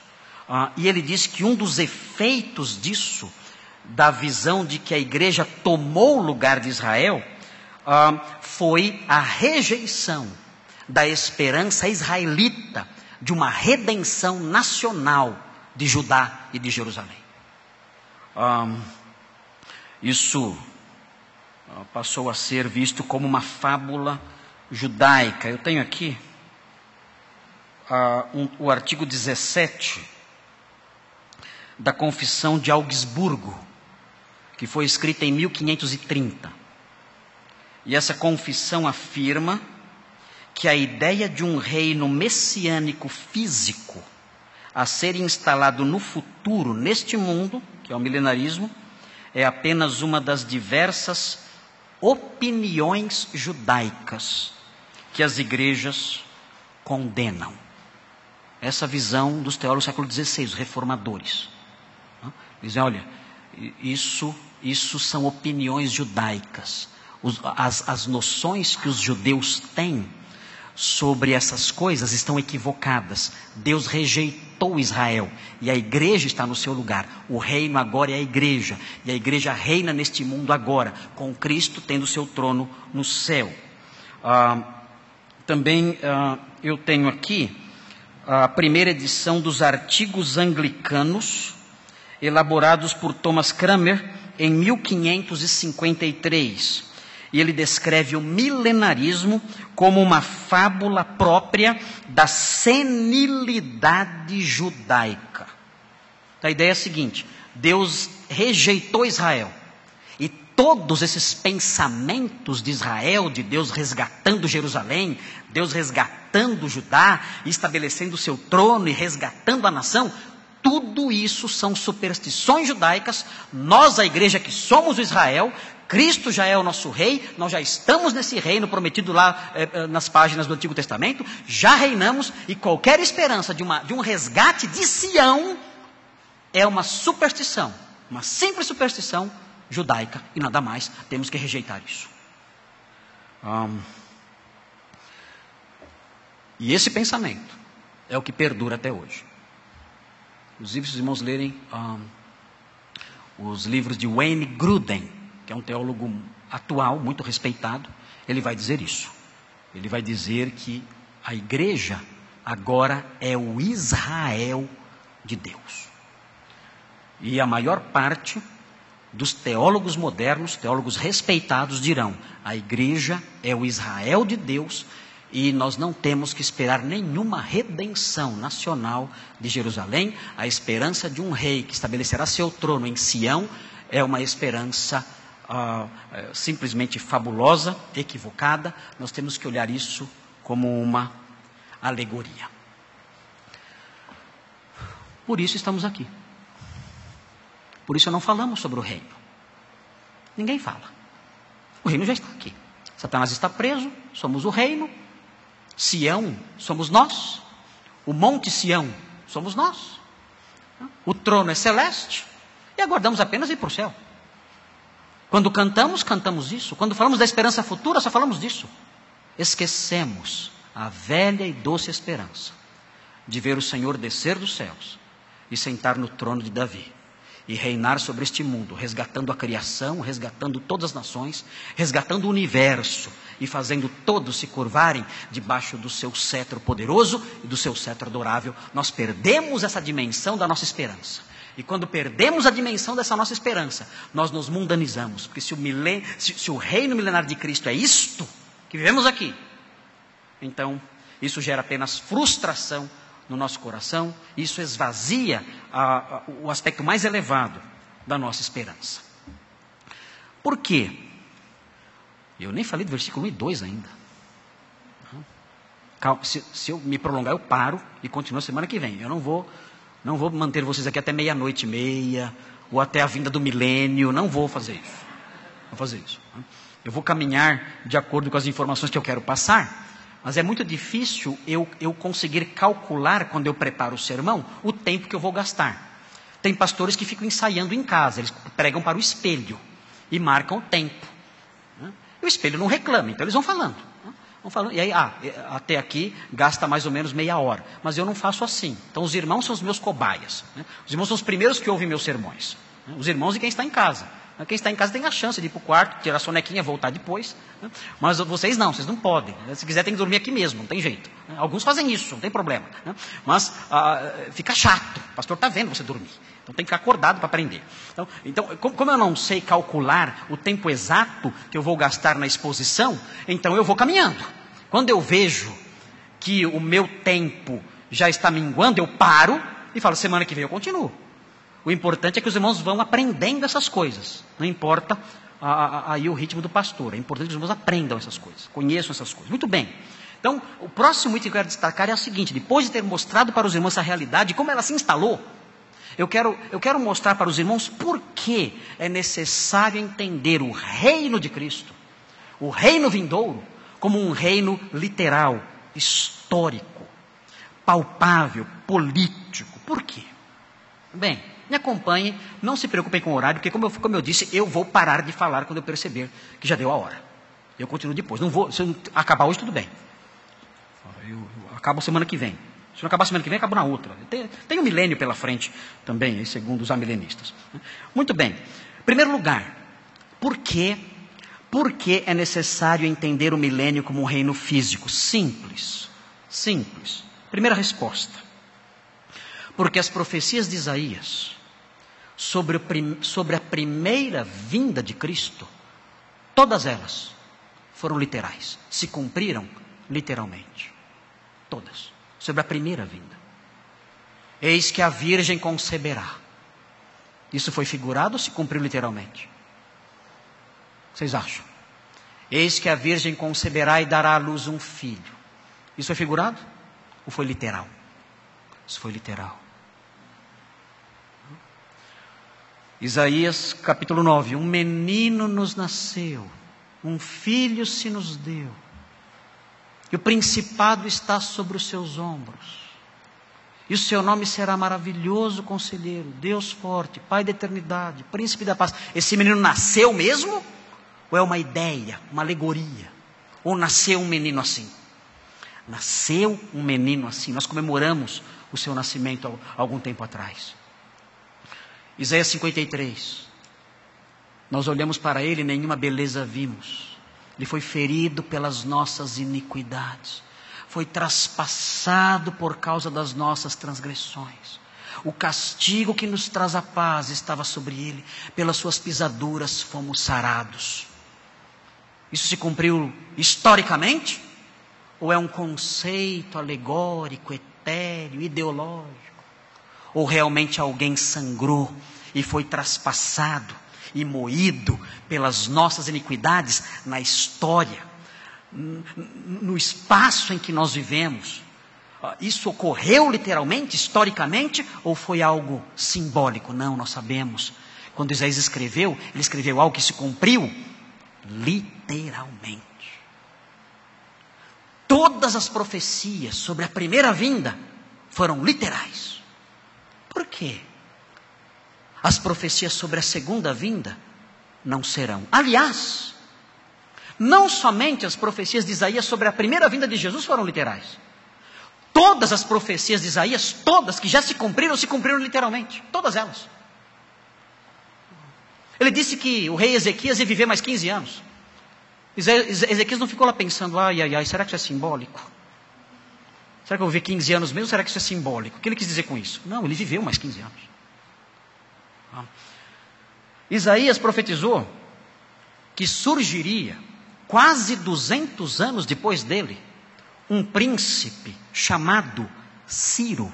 E ele diz que um dos efeitos disso, da visão de que a igreja tomou o lugar de Israel, foi a rejeição da esperança israelita de uma redenção nacional de Judá e de Jerusalém. Isso passou a ser visto como uma fábula judaica. Eu tenho aqui o artigo 17 da Confissão de Augsburgo, que foi escrita em 1530. E essa confissão afirma que a ideia de um reino messiânico físico a ser instalado no futuro, neste mundo, que é o milenarismo, é apenas uma das diversas opiniões judaicas que as igrejas condenam. Essa visão dos teólogos do século XVI, os reformadores. Dizem, olha, isso são opiniões judaicas. As noções que os judeus têm sobre essas coisas estão equivocadas. Deus rejeitou Israel e a igreja está no seu lugar. O reino agora é a igreja, e a igreja reina neste mundo agora, com Cristo tendo seu trono no céu. Também eu tenho aqui a primeira edição dos Artigos Anglicanos, elaborados por Thomas Cranmer em 1553. E ele descreve o milenarismo como uma fábula própria da senilidade judaica. A ideia é a seguinte: Deus rejeitou Israel. E todos esses pensamentos de Israel, de Deus resgatando Jerusalém, Deus resgatando Judá, estabelecendo o seu trono e resgatando a nação, tudo isso são superstições judaicas. Nós, a igreja que somos o Israel, Cristo já é o nosso rei, nós já estamos nesse reino prometido lá nas páginas do Antigo Testamento, já reinamos, e qualquer esperança de um resgate de Sião é uma superstição, uma simples superstição judaica e nada mais. Temos que rejeitar isso. E esse pensamento é o que perdura até hoje. Inclusive, se os irmãos lerem os livros de Wayne Grudem, que é um teólogo atual, muito respeitado, ele vai dizer isso. Ele vai dizer que a igreja agora é o Israel de Deus. E a maior parte dos teólogos modernos, teólogos respeitados, dirão: a igreja é o Israel de Deus e nós não temos que esperar nenhuma redenção nacional de Jerusalém. A esperança de um rei que estabelecerá seu trono em Sião é uma esperança simplesmente fabulosa, equivocada. Nós temos que olhar isso como uma alegoria. Por isso estamos aqui. Por isso não falamos sobre o reino. Ninguém fala. O reino já está aqui. Satanás está preso, somos o reino. Sião somos nós. O monte Sião somos nós. O trono é celeste e aguardamos apenas ir para o céu. Quando cantamos, cantamos isso. Quando falamos da esperança futura, só falamos disso. Esquecemos a velha e doce esperança de ver o Senhor descer dos céus e sentar no trono de Davi e reinar sobre este mundo, resgatando a criação, resgatando todas as nações, resgatando o universo e fazendo todos se curvarem debaixo do seu cetro poderoso e do seu cetro adorável. Nós perdemos essa dimensão da nossa esperança. E quando perdemos a dimensão dessa nossa esperança, nós nos mundanizamos. Porque se o reino milenar de Cristo é isto que vivemos aqui, então isso gera apenas frustração no nosso coração. Isso esvazia o aspecto mais elevado da nossa esperança. Por quê? Eu nem falei do versículo 1 e 2 ainda. Calma, se eu me prolongar, eu paro e continuo semana que vem. Eu não vou manter vocês aqui até 00:30 ou até a vinda do milênio. Não vou fazer isso. Vou fazer isso. Eu vou caminhar de acordo com as informações que eu quero passar. Mas é muito difícil eu conseguir calcular, quando eu preparo o sermão, o tempo que eu vou gastar. Tem pastores que ficam ensaiando em casa. Eles pregam para o espelho e marcam o tempo. E o espelho não reclama, então eles vão falando. E aí, até aqui gasta mais ou menos meia hora. Mas eu não faço assim. Então os irmãos são os meus cobaias. Os irmãos são os primeiros que ouvem meus sermões. Os irmãos e quem está em casa. Quem está em casa tem a chance de ir para o quarto, tirar a sonequinha, voltar depois. Mas vocês não podem. Se quiser tem que dormir aqui mesmo, não tem jeito. Alguns fazem isso, não tem problema. Mas fica chato, o pastor está vendo você dormir. Então tem que ficar acordado para aprender. Então, como eu não sei calcular o tempo exato que eu vou gastar na exposição, então eu vou caminhando. Quando eu vejo que o meu tempo já está minguando, eu paro e falo, semana que vem eu continuo. O importante é que os irmãos vão aprendendo essas coisas. Não importa aí o ritmo do pastor. É importante que os irmãos aprendam essas coisas, conheçam essas coisas. Muito bem. Então, o próximo item que eu quero destacar é o seguinte. Depois de ter mostrado para os irmãos essa realidade, como ela se instalou, eu quero mostrar para os irmãos por que é necessário entender o reino de Cristo, o reino vindouro, como um reino literal, histórico, palpável, político. Por quê? Bem, me acompanhem, não se preocupem com o horário, porque como eu disse, eu vou parar de falar quando eu perceber que já deu a hora. Eu continuo depois. Se eu acabar hoje, tudo bem. Eu acabo semana que vem. Se não acabar semana que vem, acabo na outra. Tem um milênio pela frente também, segundo os amilenistas. Muito bem. Em primeiro lugar, por que é necessário entender o milênio como um reino físico? Simples. Primeira resposta. Porque as profecias de Isaías sobre a primeira vinda de Cristo, todas elas foram literais, se cumpriram literalmente. Todas. Sobre a primeira vinda. Eis que a virgem conceberá. Isso foi figurado ou se cumpriu literalmente? Vocês acham? Eis que a virgem conceberá e dará à luz um filho. Isso foi figurado? Ou foi literal? Isso foi literal. Isaías capítulo 9. Um menino nos nasceu, um filho se nos deu, e o principado está sobre os seus ombros, e o seu nome será maravilhoso conselheiro, Deus forte, Pai da eternidade, príncipe da paz. Esse menino nasceu mesmo? Ou é uma ideia, uma alegoria? Ou nasceu um menino assim? Nasceu um menino assim. Nós comemoramos o seu nascimento há algum tempo atrás. Isaías 53. Nós olhamos para ele e nenhuma beleza vimos. Ele foi ferido pelas nossas iniquidades. Foi traspassado por causa das nossas transgressões. O castigo que nos traz a paz estava sobre ele. Pelas suas pisaduras fomos sarados. Isso se cumpriu historicamente? Ou é um conceito alegórico, etéreo, ideológico? Ou realmente alguém sangrou e foi traspassado e moído pelas nossas iniquidades na história, no espaço em que nós vivemos? Isso ocorreu literalmente, historicamente, ou foi algo simbólico? Não, nós sabemos. Quando Isaías escreveu, ele escreveu algo que se cumpriu literalmente. Todas as profecias sobre a primeira vinda foram literais. Por quê? As profecias sobre a segunda vinda não serão. Aliás, não somente as profecias de Isaías sobre a primeira vinda de Jesus foram literais. Todas as profecias de Isaías, todas que já se cumpriram literalmente. Todas elas. Ele disse que o rei Ezequias ia viver mais 15 anos. Ezequias não ficou lá pensando, ai, será que isso é simbólico? Será que eu vou viver 15 anos mesmo? Será que isso é simbólico? O que ele quis dizer com isso? Não, ele viveu mais 15 anos. Isaías profetizou que surgiria, quase 200 anos depois dele, um príncipe chamado Ciro.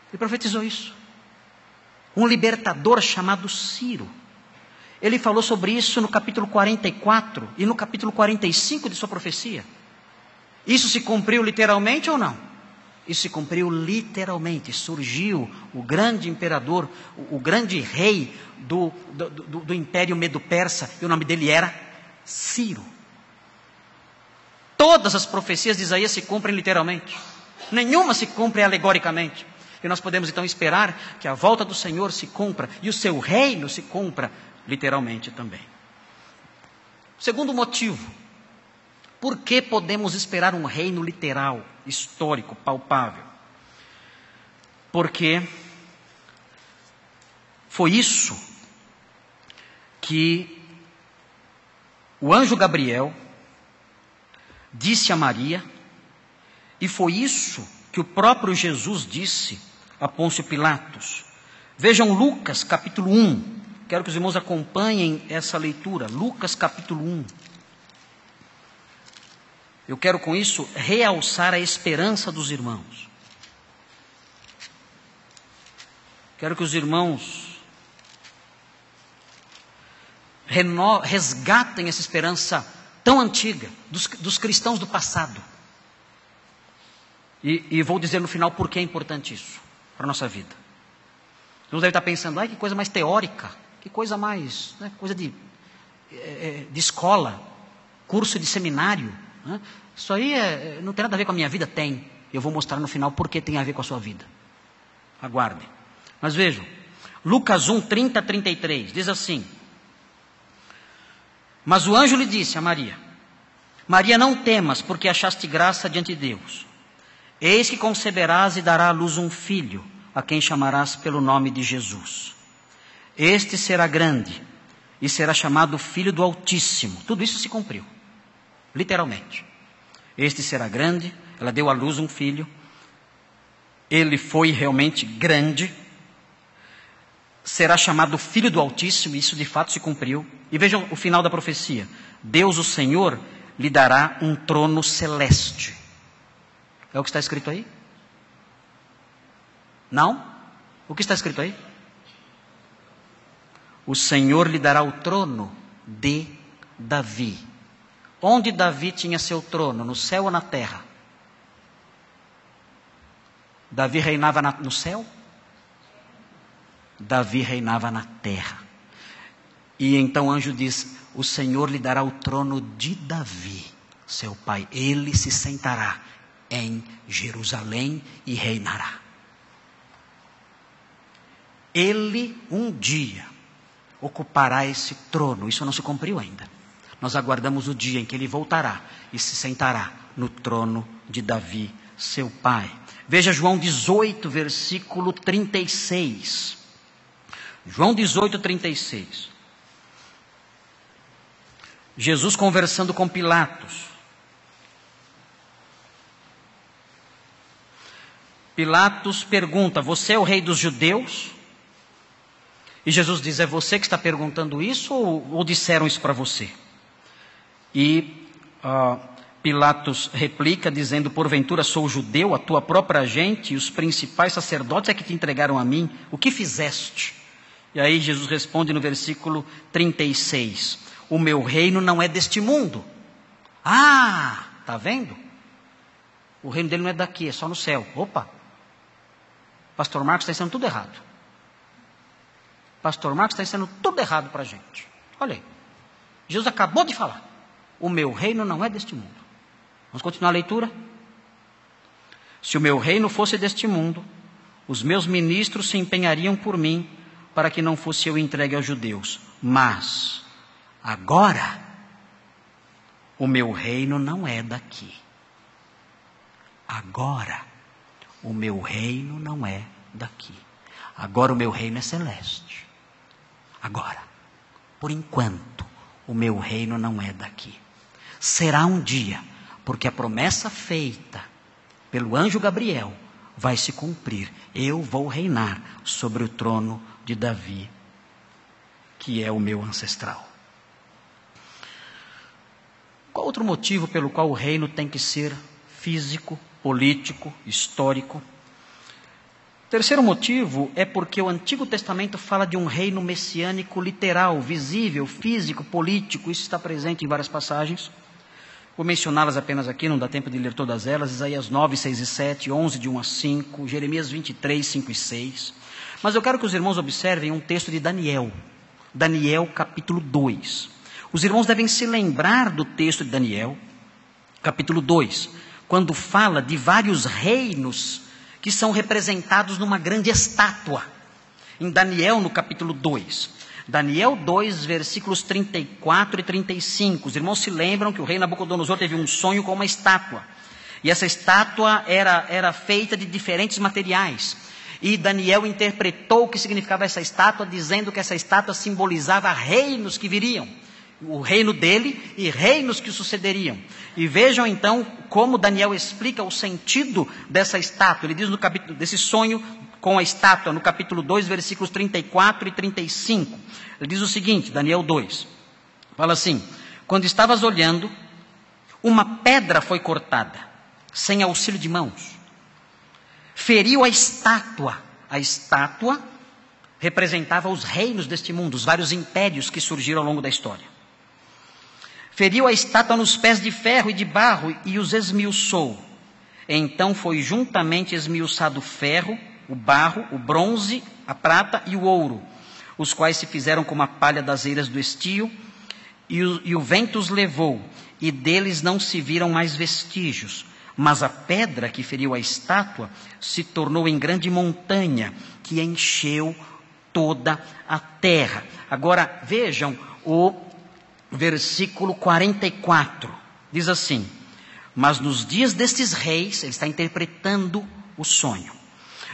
Ele profetizou isso. Um libertador chamado Ciro. Ele falou sobre isso no capítulo 44 e no capítulo 45 de sua profecia. Isso se cumpriu literalmente ou não? Isso se cumpriu literalmente. Surgiu o grande imperador, o grande rei do Império Medo-Persa, e o nome dele era Ciro. Todas as profecias de Isaías se cumprem literalmente. Nenhuma se cumpre alegoricamente. E nós podemos então esperar que a volta do Senhor se cumpra e o seu reino se cumpra literalmente também. Segundo motivo, por que podemos esperar um reino literal, histórico, palpável? Porque foi isso que o anjo Gabriel disse a Maria, e foi isso que o próprio Jesus disse a Pôncio Pilatos. Vejam Lucas capítulo 1, quero que os irmãos acompanhem essa leitura, Lucas capítulo 1. Eu quero com isso realçar a esperança dos irmãos. Quero que os irmãos resgatem essa esperança tão antiga, dos cristãos do passado. E vou dizer no final por que é importante isso para a nossa vida. Você deve estar pensando, que coisa mais teórica, que coisa mais, coisa de escola, curso de seminário. Né? Isso aí não tem nada a ver com a minha vida? Tem. Eu vou mostrar no final por que tem a ver com a sua vida. Aguardem. Mas vejam, Lucas 1, 30 a 33, diz assim: mas o anjo lhe disse a Maria: Maria, não temas, porque achaste graça diante de Deus. Eis que conceberás e dará à luz um filho, a quem chamarás pelo nome de Jesus. Este será grande e será chamado Filho do Altíssimo. Tudo isso se cumpriu, literalmente. Este será grande, ela deu à luz um filho, ele foi realmente grande, será chamado Filho do Altíssimo, isso de fato se cumpriu. E vejam o final da profecia: Deus, o Senhor, lhe dará um trono celeste. É o que está escrito aí? Não? O que está escrito aí? O Senhor lhe dará o trono de Davi. Onde Davi tinha seu trono? No céu ou na terra? Davi reinava no céu? Davi reinava na terra. E então o anjo diz: o Senhor lhe dará o trono de Davi, seu pai. Ele se sentará em Jerusalém e reinará. Ele um dia ocupará esse trono. Isso não se cumpriu ainda. Nós aguardamos o dia em que ele voltará e se sentará no trono de Davi, seu pai. Veja João 18, versículo 36. João 18, 36. Jesus conversando com Pilatos. Pilatos pergunta: você é o rei dos judeus? E Jesus diz: é você que está perguntando isso ou disseram isso para você? E Pilatos replica dizendo: porventura sou judeu, a tua própria gente e os principais sacerdotes é que te entregaram a mim, o que fizeste? E aí Jesus responde no versículo 36, o meu reino não é deste mundo. Está vendo? O reino dele não é daqui, é só no céu. Opa, Pastor Marcos está ensinando tudo errado. Pastor Marcos está ensinando tudo errado para a gente. Olha aí, Jesus acabou de falar, o meu reino não é deste mundo. Vamos continuar a leitura? Se o meu reino fosse deste mundo, os meus ministros se empenhariam por mim, para que não fosse eu entregue aos judeus. Mas, agora, o meu reino não é daqui. Agora, o meu reino não é daqui. Agora o meu reino é celeste. Agora, por enquanto, o meu reino não é daqui. Será um dia, porque a promessa feita pelo anjo Gabriel vai se cumprir. Eu vou reinar sobre o trono de Davi, que é o meu ancestral. Qual outro motivo pelo qual o reino tem que ser físico, político, histórico? Terceiro motivo é porque o Antigo Testamento fala de um reino messiânico literal, visível, físico, político. Isso está presente em várias passagens. Vou mencioná-las apenas aqui, não dá tempo de ler todas elas. Isaías 9, 6 e 7, 11, de 1 a 5, Jeremias 23, 5 e 6. Mas eu quero que os irmãos observem um texto de Daniel. Daniel capítulo 2. Os irmãos devem se lembrar do texto de Daniel, capítulo 2, quando fala de vários reinos que são representados numa grande estátua. Em Daniel, no capítulo 2. Daniel 2, versículos 34 e 35. Os irmãos se lembram que o rei Nabucodonosor teve um sonho com uma estátua. E essa estátua era feita de diferentes materiais. E Daniel interpretou o que significava essa estátua, dizendo que essa estátua simbolizava reinos que viriam. O reino dele e reinos que sucederiam. E vejam então como Daniel explica o sentido dessa estátua. Ele diz no capítulo desse sonho com a estátua, no capítulo 2, versículos 34 e 35. Ele diz o seguinte, Daniel 2. Fala assim: quando estavas olhando, uma pedra foi cortada, sem auxílio de mãos. Feriu a estátua. A estátua representava os reinos deste mundo, os vários impérios que surgiram ao longo da história. Feriu a estátua nos pés de ferro e de barro e os esmiuçou. Então foi juntamente esmiuçado o ferro, o barro, o bronze, a prata e o ouro, os quais se fizeram como a palha das eiras do estio, e o vento os levou, e deles não se viram mais vestígios. Mas a pedra que feriu a estátua se tornou em grande montanha, que encheu toda a terra. Agora vejam o versículo 44, diz assim: mas nos dias destes reis, ele está interpretando o sonho,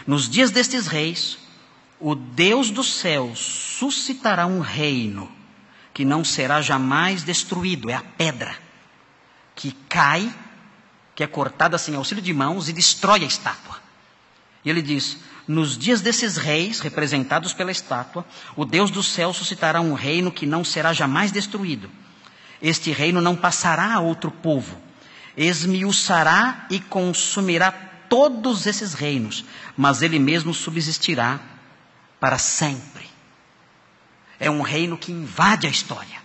nos dias destes reis, o Deus dos céus suscitará um reino que não será jamais destruído. É a pedra que cai, que é cortada sem auxílio de mãos e destrói a estátua. E ele diz: nos dias desses reis, representados pela estátua, o Deus do céu suscitará um reino que não será jamais destruído. Este reino não passará a outro povo, esmiuçará e consumirá todos esses reinos, mas ele mesmo subsistirá para sempre. É um reino que invade a história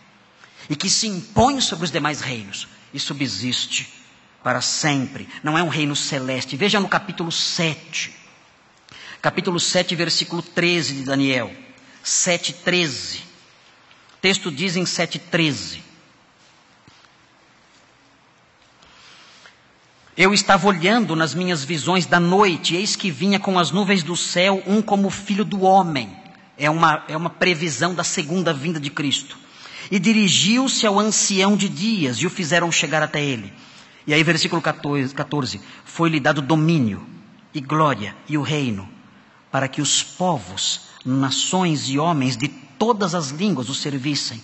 e que se impõe sobre os demais reinos e subsiste para sempre. Não é um reino celeste. Veja no capítulo 7. Capítulo 7, versículo 13 de Daniel. 7:13. O texto diz em 7:13. Eu estava olhando nas minhas visões da noite, e eis que vinha com as nuvens do céu um como filho do homem. É uma previsão da segunda vinda de Cristo. E dirigiu-se ao ancião de dias, e o fizeram chegar até ele. E aí versículo 14. Foi-lhe dado domínio, e glória, e o reino, para que os povos, nações e homens de todas as línguas o servissem.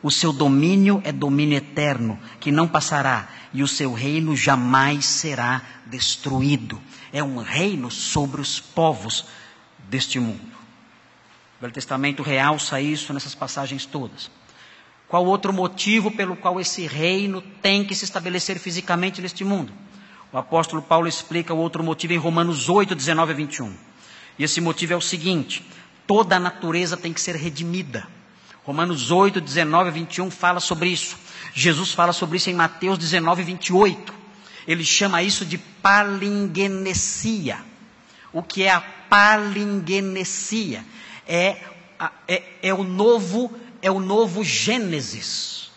O seu domínio é domínio eterno, que não passará, e o seu reino jamais será destruído. É um reino sobre os povos deste mundo. O Velho Testamento realça isso nessas passagens todas. Qual outro motivo pelo qual esse reino tem que se estabelecer fisicamente neste mundo? O apóstolo Paulo explica o outro motivo em Romanos 8, 19 a 21. E esse motivo é o seguinte: toda a natureza tem que ser redimida. Romanos 8, 19 a 21 fala sobre isso. Jesus fala sobre isso em Mateus 19, 28. Ele chama isso de palingenesia. O que é a palingenesia? É o novo Gênesis.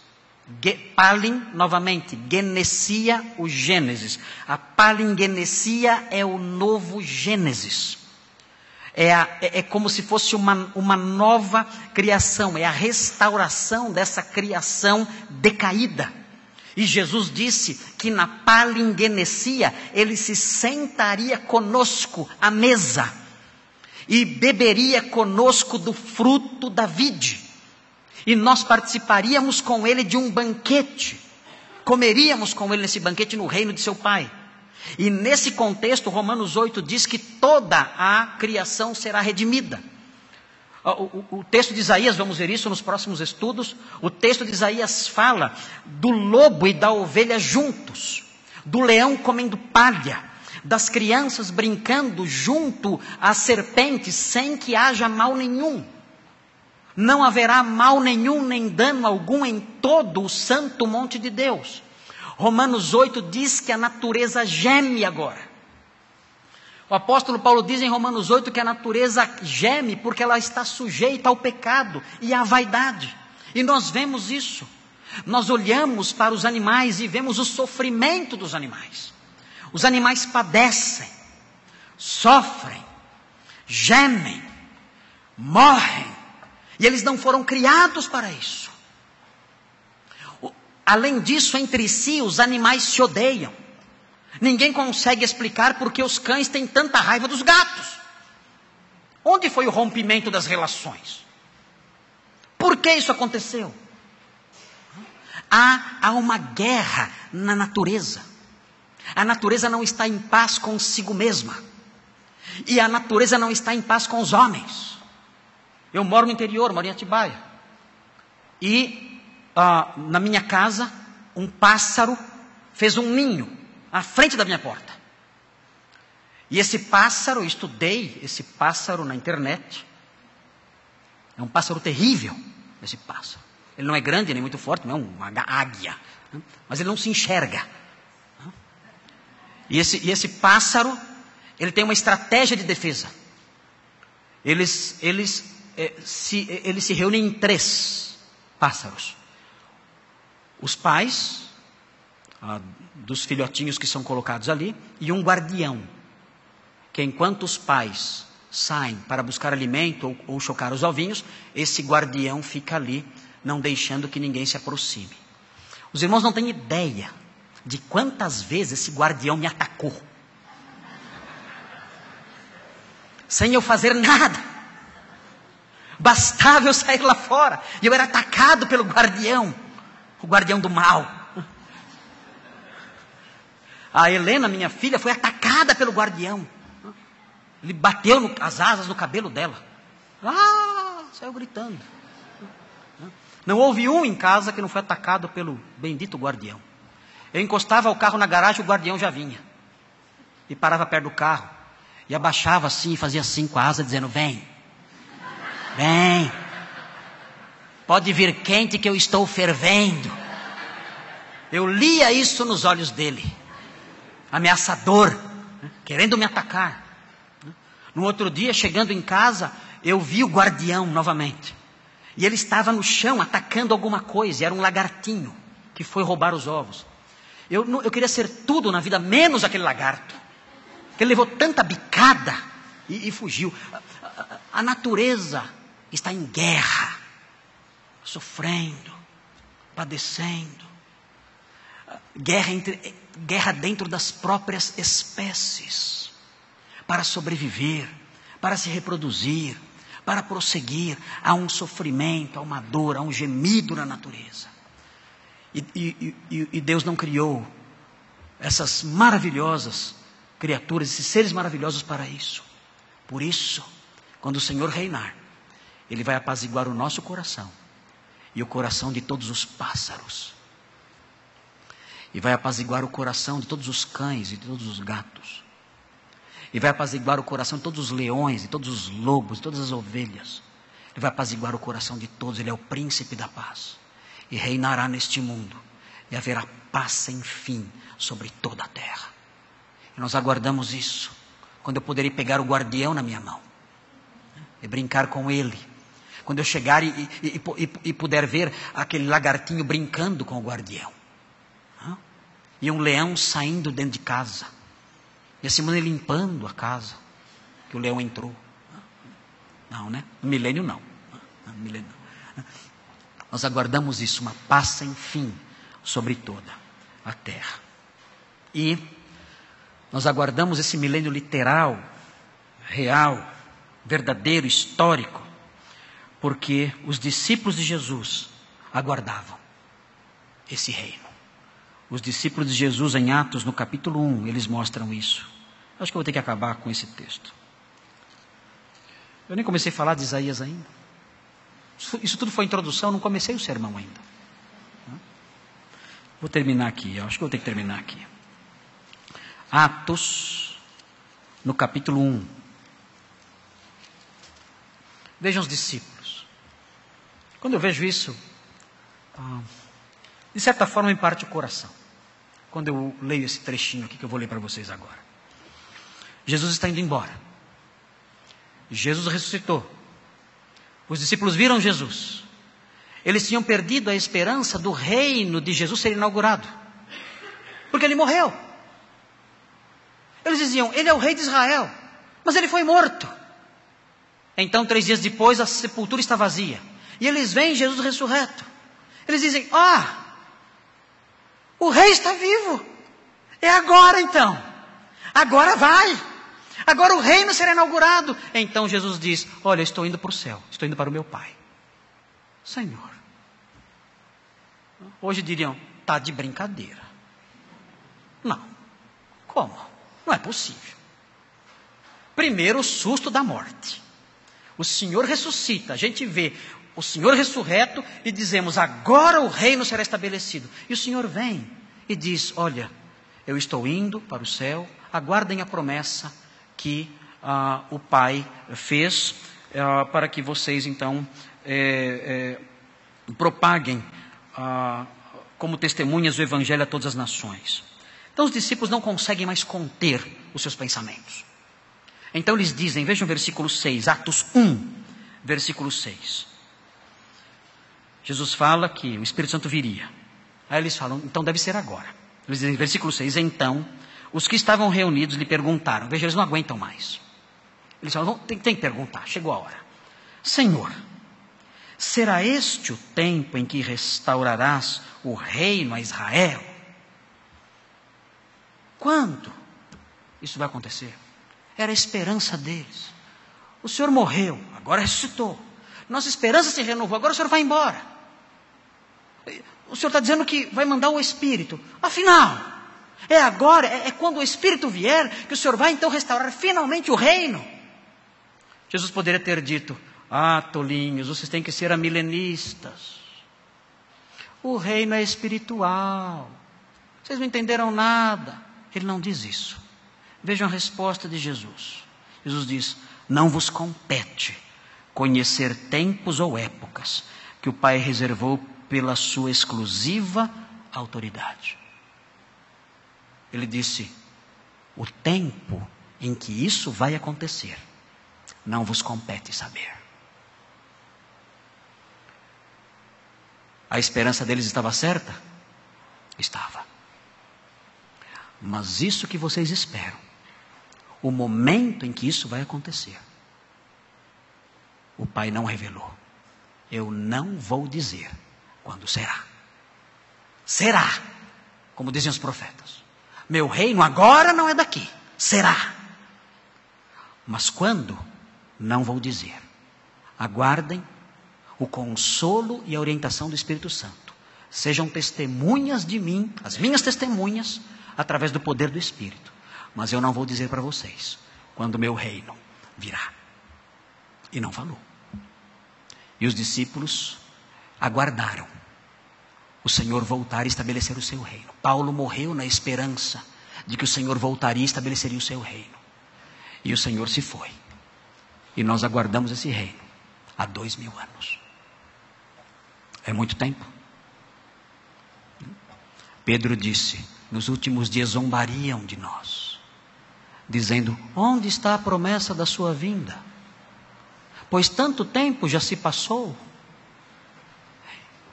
Palin, novamente, genesia, o Gênesis. A palingenesia é o novo Gênesis. É como se fosse uma nova criação, é a restauração dessa criação decaída. E Jesus disse que na palingenesia ele se sentaria conosco à mesa e beberia conosco do fruto da vide. E nós participaríamos com ele de um banquete, comeríamos com ele nesse banquete no reino de seu Pai. E nesse contexto, Romanos 8 diz que toda a criação será redimida. O texto de Isaías, vamos ver isso nos próximos estudos, o texto de Isaías fala do lobo e da ovelha juntos, do leão comendo palha, das crianças brincando junto às serpentes, sem que haja mal nenhum. Não haverá mal nenhum, nem dano algum em todo o santo monte de Deus. Romanos 8 diz que a natureza geme agora. O apóstolo Paulo diz em Romanos 8 que a natureza geme porque ela está sujeita ao pecado e à vaidade. E nós vemos isso. Nós olhamos para os animais e vemos o sofrimento dos animais. Os animais padecem, sofrem, gemem, morrem. E eles não foram criados para isso. Além disso, entre si, os animais se odeiam. Ninguém consegue explicar por que os cães têm tanta raiva dos gatos. Onde foi o rompimento das relações? Por que isso aconteceu? Há uma guerra na natureza. A natureza não está em paz consigo mesma. E a natureza não está em paz com os homens. Eu moro no interior, moro em Atibaia. E na minha casa, um pássaro fez um ninho à frente da minha porta. E esse pássaro, eu estudei esse pássaro na internet. É um pássaro terrível, esse pássaro. Ele não é grande, nem muito forte, não é uma águia. Mas ele não se enxerga. E esse pássaro, ele tem uma estratégia de defesa. Eles se reúnem em 3 pássaros. Os pais dos filhotinhos que são colocados ali, e um guardião, que enquanto os pais saem para buscar alimento ou chocar os ovinhos, esse guardião fica ali, não deixando que ninguém se aproxime. Os irmãos não têm ideia de quantas vezes esse guardião me atacou, sem eu fazer nada. Bastava eu sair lá fora, e eu era atacado pelo guardião, o guardião do mal. A Helena, minha filha, foi atacada pelo guardião. Ele bateu as asas no cabelo dela. Saiu gritando. Não houve um em casa que não foi atacado pelo bendito guardião. Eu encostava o carro na garagem, o guardião já vinha. E parava perto do carro. E abaixava assim, e fazia assim com a asa, dizendo: vem. Vem. Pode vir quente que eu estou fervendo. Eu lia isso nos olhos dele. Ameaçador, querendo me atacar. No outro dia, chegando em casa, eu vi o guardião novamente. E ele estava no chão, atacando alguma coisa. Era um lagartinho, que foi roubar os ovos. Eu queria ser tudo na vida, menos aquele lagarto. Ele levou tanta bicada e fugiu. A natureza está em guerra, sofrendo, padecendo. Guerra dentro das próprias espécies, para sobreviver, para se reproduzir, para prosseguir. Há um sofrimento, há uma dor, há um gemido na natureza. E Deus não criou essas maravilhosas criaturas, esses seres maravilhosos para isso. Por isso, quando o Senhor reinar, Ele vai apaziguar o nosso coração e o coração de todos os pássaros. E vai apaziguar o coração de todos os cães e de todos os gatos. E vai apaziguar o coração de todos os leões, de todos os lobos, de todas as ovelhas. Ele vai apaziguar o coração de todos. Ele é o príncipe da paz. E reinará neste mundo. E haverá paz sem fim sobre toda a terra. E nós aguardamos isso. Quando eu poderei pegar o guardião na minha mão. E brincar com ele. Quando eu chegar e puder ver aquele lagartinho brincando com o guardião. E um leão saindo dentro de casa. E a semana limpando a casa. Que o leão entrou. Não, né? No milênio não. No milênio não. Nós aguardamos isso, uma paz sem fim sobre toda a terra. E nós aguardamos esse milênio literal, real, verdadeiro, histórico, porque os discípulos de Jesus aguardavam esse reino. Os discípulos de Jesus em Atos, no capítulo 1, eles mostram isso. Acho que eu vou ter que acabar com esse texto. Eu nem comecei a falar de Isaías ainda. Isso tudo foi introdução, não comecei o sermão ainda. Vou terminar aqui, eu acho que eu vou ter que terminar aqui. Atos, no capítulo 1. Vejam os discípulos. Quando eu vejo isso, de certa forma me parte o coração. Quando eu leio esse trechinho aqui que eu vou ler para vocês agora. Jesus está indo embora. Jesus ressuscitou. Os discípulos viram Jesus. Eles tinham perdido a esperança do reino de Jesus ser inaugurado. Porque ele morreu. Eles diziam, ele é o rei de Israel. Mas ele foi morto. Então, 3 dias depois, a sepultura está vazia. E eles veem Jesus ressurreto. Eles dizem, o rei está vivo. É agora então. Agora vai. Agora o reino será inaugurado. Então Jesus diz, olha, estou indo para o céu. Estou indo para o meu Pai. Senhor. Hoje diriam, está de brincadeira. Não. Como? Não é possível. Primeiro o susto da morte. O Senhor ressuscita. A gente vê o Senhor ressurreto e dizemos, agora o reino será estabelecido. E o Senhor vem e diz, olha, eu estou indo para o céu, aguardem a promessa que o Pai fez para que vocês então propaguem como testemunhas o Evangelho a todas as nações. Então os discípulos não conseguem mais conter os seus pensamentos. Então eles dizem, vejam o versículo 6, Atos 1, versículo 6. Jesus fala que o Espírito Santo viria. Aí eles falam, então deve ser agora. Eles dizem, versículo 6, então, os que estavam reunidos lhe perguntaram, veja, eles não aguentam mais. Eles falam, tem que perguntar, chegou a hora. Senhor, será este o tempo em que restaurarás o reino a Israel? Quando isso vai acontecer? Era a esperança deles. O Senhor morreu, agora ressuscitou. Nossa esperança se renovou, agora o Senhor vai embora. O Senhor está dizendo que vai mandar o Espírito. Afinal, é agora, é quando o Espírito vier, que o Senhor vai então restaurar finalmente o reino. Jesus poderia ter dito, tolinhos, vocês têm que ser amilenistas. O reino é espiritual. Vocês não entenderam nada. Ele não diz isso. Vejam a resposta de Jesus. Jesus diz, não vos compete conhecer tempos ou épocas que o Pai reservou pela sua exclusiva autoridade. Ele disse, o tempo em que isso vai acontecer, não vos compete saber. A esperança deles estava certa? Estava. Mas isso que vocês esperam, o momento em que isso vai acontecer, o Pai não revelou. Eu não vou dizer quando será. Será, como dizem os profetas. Meu reino agora não é daqui. Será. Mas quando? Não vou dizer. Aguardem o consolo e a orientação do Espírito Santo. Sejam testemunhas de mim, as minhas testemunhas, através do poder do Espírito. Mas eu não vou dizer para vocês quando o meu reino virá. E não falou. E os discípulos aguardaram o Senhor voltar e estabelecer o seu reino. Paulo morreu na esperança de que o Senhor voltaria e estabeleceria o seu reino. E o Senhor se foi. E nós aguardamos esse reino há 2000 anos. É muito tempo. Pedro disse, nos últimos dias zombariam de nós, dizendo, onde está a promessa da sua vinda? Pois tanto tempo já se passou,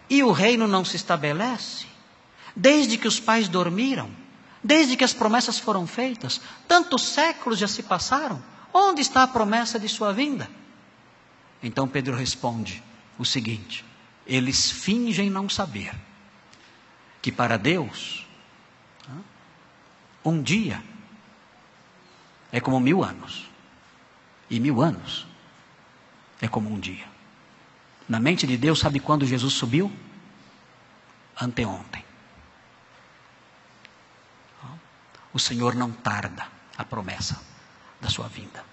e o reino não se estabelece, desde que os pais dormiram, desde que as promessas foram feitas, tantos séculos já se passaram, onde está a promessa de sua vinda? Então Pedro responde o seguinte, eles fingem não saber, que para Deus, um dia é como 1000 anos, e 1000 anos é como um dia. Na mente de Deus, sabe quando Jesus subiu? Anteontem. o Senhor não tarda a promessa da sua vinda.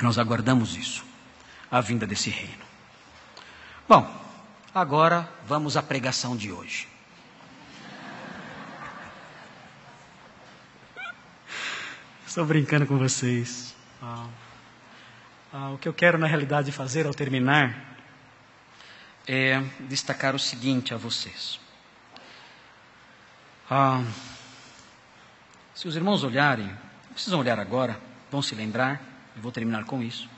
Nós aguardamos isso, a vinda desse reino. Bom, agora vamos à pregação de hoje. Estou brincando com vocês. O que eu quero na realidade fazer ao terminar é destacar o seguinte a vocês. Se os irmãos olharem, não precisam olhar agora, vão se lembrar, eu vou terminar com isso.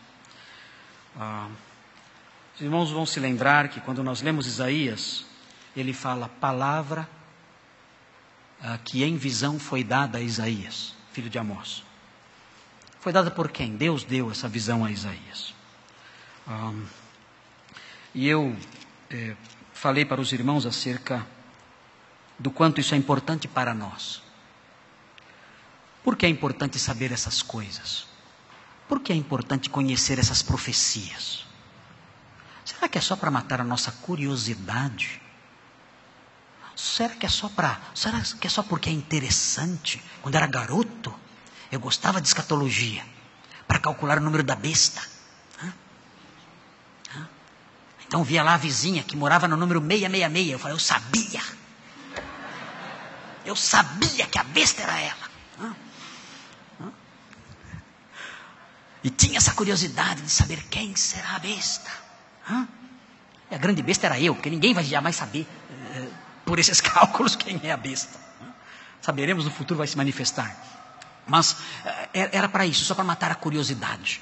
Os irmãos vão se lembrar que quando nós lemos Isaías, ele fala palavra que em visão foi dada a Isaías, filho de Amós. Foi dada por quem? Deus deu essa visão a Isaías. E eu falei para os irmãos acerca do quanto isso é importante para nós. Por que é importante saber essas coisas? Por que é importante conhecer essas profecias? Será que é só para matar a nossa curiosidade? Será que é só porque é interessante? Quando era garoto, eu gostava de escatologia, para calcular o número da besta. Então via lá a vizinha que morava no número 666. Eu falei, eu sabia que a besta era ela. E tinha essa curiosidade de saber quem será a besta. E a grande besta era eu, porque ninguém vai jamais saber, por esses cálculos, quem é a besta. Saberemos no futuro, vai se manifestar. Mas era para isso, só para matar a curiosidade.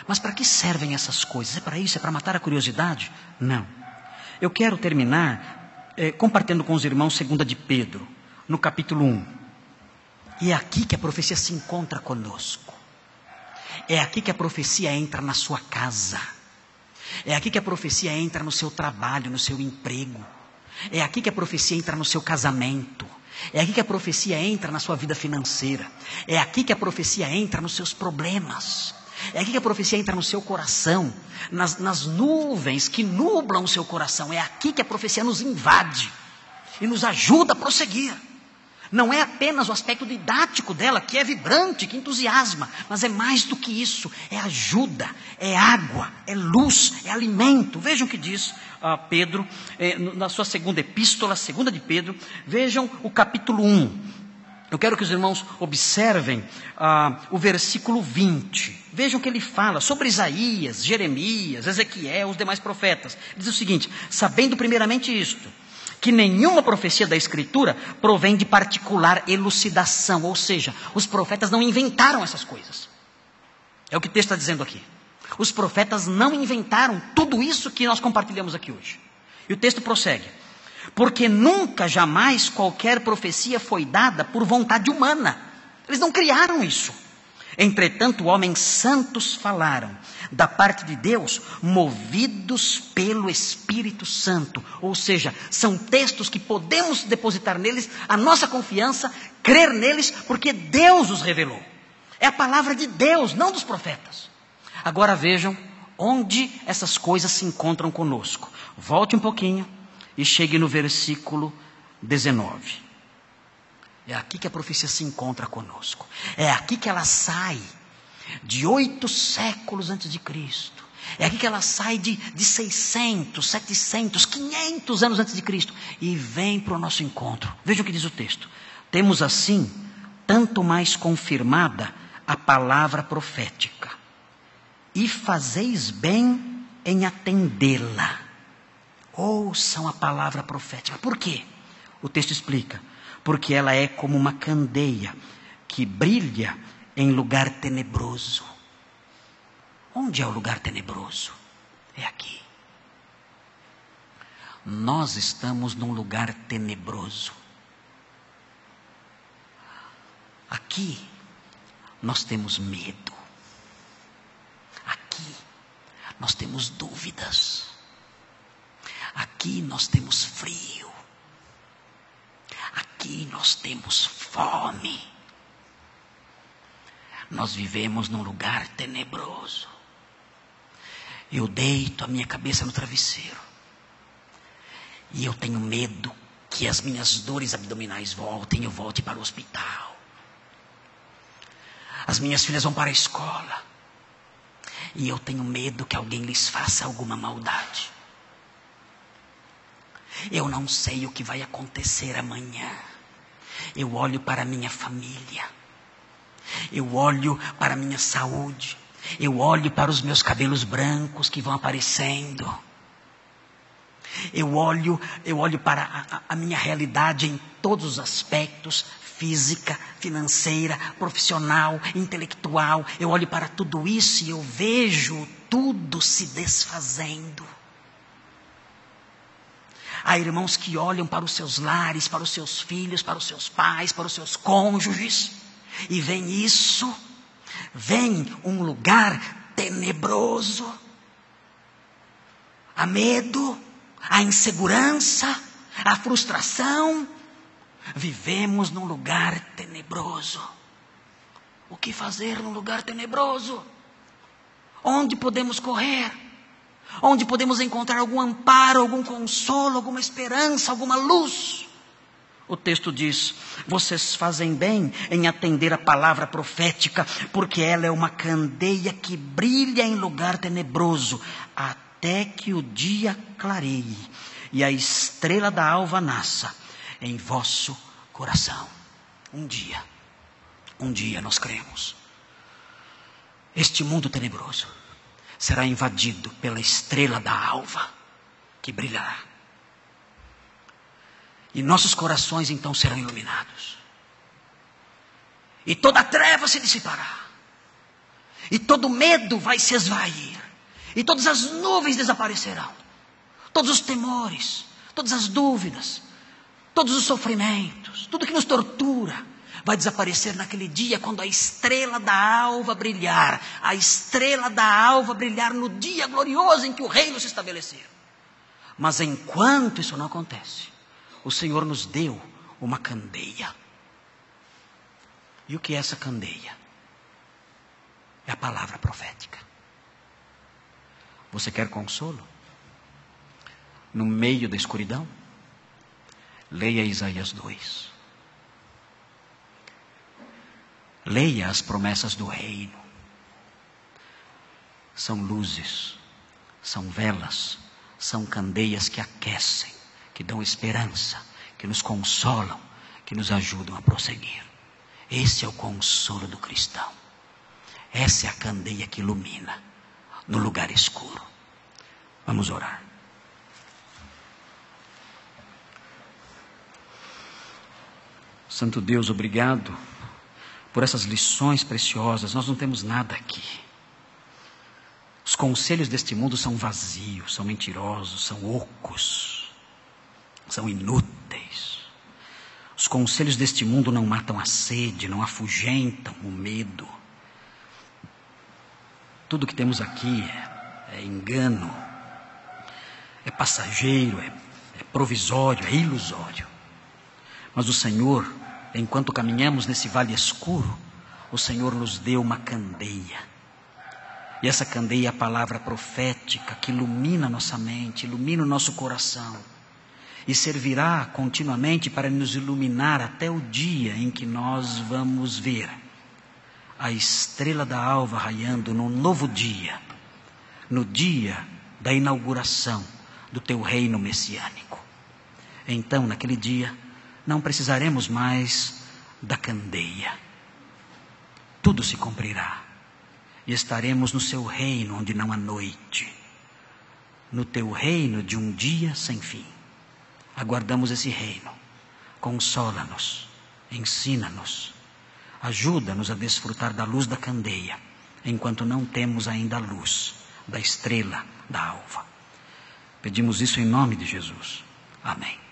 Mas para que servem essas coisas? É para isso? É para matar a curiosidade? Não. Eu quero terminar compartilhando com os irmãos 2 de Pedro, no capítulo 1. E é aqui que a profecia se encontra conosco. É aqui que a profecia entra na sua casa. É aqui que a profecia entra no seu trabalho, no seu emprego. É aqui que a profecia entra no seu casamento. É aqui que a profecia entra na sua vida financeira. É aqui que a profecia entra nos seus problemas. É aqui que a profecia entra no seu coração, nas nuvens que nublam o seu coração. É aqui que a profecia nos invade e nos ajuda a prosseguir. Não é apenas o aspecto didático dela, que é vibrante, que entusiasma, mas é mais do que isso. É ajuda, é água, é luz, é alimento. Vejam o que diz Pedro, na sua segunda epístola, 2 de Pedro. Vejam o capítulo 1. Eu quero que os irmãos observem o versículo 20. Vejam o que ele fala sobre Isaías, Jeremias, Ezequiel, os demais profetas. Ele diz o seguinte: sabendo primeiramente isto, que nenhuma profecia da Escritura provém de particular elucidação, ou seja, os profetas não inventaram essas coisas. É o que o texto está dizendo aqui. Os profetas não inventaram tudo isso que nós compartilhamos aqui hoje. E o texto prossegue: porque nunca, jamais, qualquer profecia foi dada por vontade humana. Eles não criaram isso. Entretanto, homens santos falaram da parte de Deus, movidos pelo Espírito Santo. Ou seja, são textos que podemos depositar neles a nossa confiança, crer neles, porque Deus os revelou. É a palavra de Deus, não dos profetas. Agora vejam onde essas coisas se encontram conosco. Volte um pouquinho e chegue no versículo 19. É aqui que a profecia se encontra conosco. É aqui que ela sai de 8 séculos antes de Cristo. É aqui que ela sai de 600, 700, 500 anos antes de Cristo. E vem para o nosso encontro. Veja o que diz o texto. Temos assim, tanto mais confirmada a palavra profética. E fazeis bem em atendê-la. Ouçam a palavra profética. Por quê? O texto explica. Porque ela é como uma candeia que brilha em lugar tenebroso. Onde é o lugar tenebroso? É aqui. Nós estamos num lugar tenebroso. Aqui nós temos medo. Aqui nós temos dúvidas. Aqui nós temos frio. Aqui nós temos fome. Nós vivemos num lugar tenebroso. Eu deito a minha cabeça no travesseiro. E eu tenho medo que as minhas dores abdominais voltem e eu volte para o hospital. As minhas filhas vão para a escola. E eu tenho medo que alguém lhes faça alguma maldade. Eu não sei o que vai acontecer amanhã. Eu olho para a minha família. Eu olho para a minha saúde. Eu olho para os meus cabelos brancos que vão aparecendo. Eu olho para a minha realidade em todos os aspectos, física, financeira, profissional, intelectual. Eu olho para tudo isso e eu vejo tudo se desfazendo. Há irmãos que olham para os seus lares, para os seus filhos, para os seus pais, para os seus cônjuges, e veem isso, veem um lugar tenebroso. Há medo, há insegurança, há frustração. Vivemos num lugar tenebroso. O que fazer num lugar tenebroso? Onde podemos correr? Onde podemos encontrar algum amparo, algum consolo, alguma esperança, alguma luz? O texto diz: vocês fazem bem em atender a palavra profética, porque ela é uma candeia que brilha em lugar tenebroso, até que o dia clareie e a estrela da alva nasça em vosso coração. Um dia nós cremos, este mundo tenebroso será invadido pela estrela da alva que brilhará. E nossos corações então serão iluminados. E toda a treva se dissipará. E todo medo vai se esvair. E todas as nuvens desaparecerão. Todos os temores, todas as dúvidas, todos os sofrimentos, tudo que nos tortura, vai desaparecer naquele dia quando a estrela da alva brilhar. A estrela da alva brilhar no dia glorioso em que o reino se estabelecer. Mas enquanto isso não acontece, o Senhor nos deu uma candeia. E o que é essa candeia? É a palavra profética. Você quer consolo? No meio da escuridão? Leia Isaías 2. Leia as promessas do reino. São luzes, são velas, são candeias que aquecem, que dão esperança, que nos consolam, que nos ajudam a prosseguir. Esse é o consolo do cristão. Essa é a candeia que ilumina no lugar escuro. Vamos orar. Santo Deus, obrigado por essas lições preciosas. Nós não temos nada aqui. Os conselhos deste mundo são vazios, são mentirosos, são ocos, são inúteis. Os conselhos deste mundo não matam a sede, não afugentam o medo. Tudo que temos aqui é engano, é passageiro, é provisório, é ilusório. Mas o Senhor, enquanto caminhamos nesse vale escuro, o Senhor nos deu uma candeia. E essa candeia é a palavra profética que ilumina nossa mente, ilumina o nosso coração. E servirá continuamente para nos iluminar até o dia em que nós vamos ver a estrela da alva raiando num novo dia, no dia da inauguração do teu reino messiânico. Então, naquele dia, não precisaremos mais da candeia. Tudo se cumprirá. E estaremos no seu reino onde não há noite. No teu reino de um dia sem fim. Aguardamos esse reino. Consola-nos, ensina-nos, ajuda-nos a desfrutar da luz da candeia, enquanto não temos ainda a luz da estrela da alva. Pedimos isso em nome de Jesus. Amém.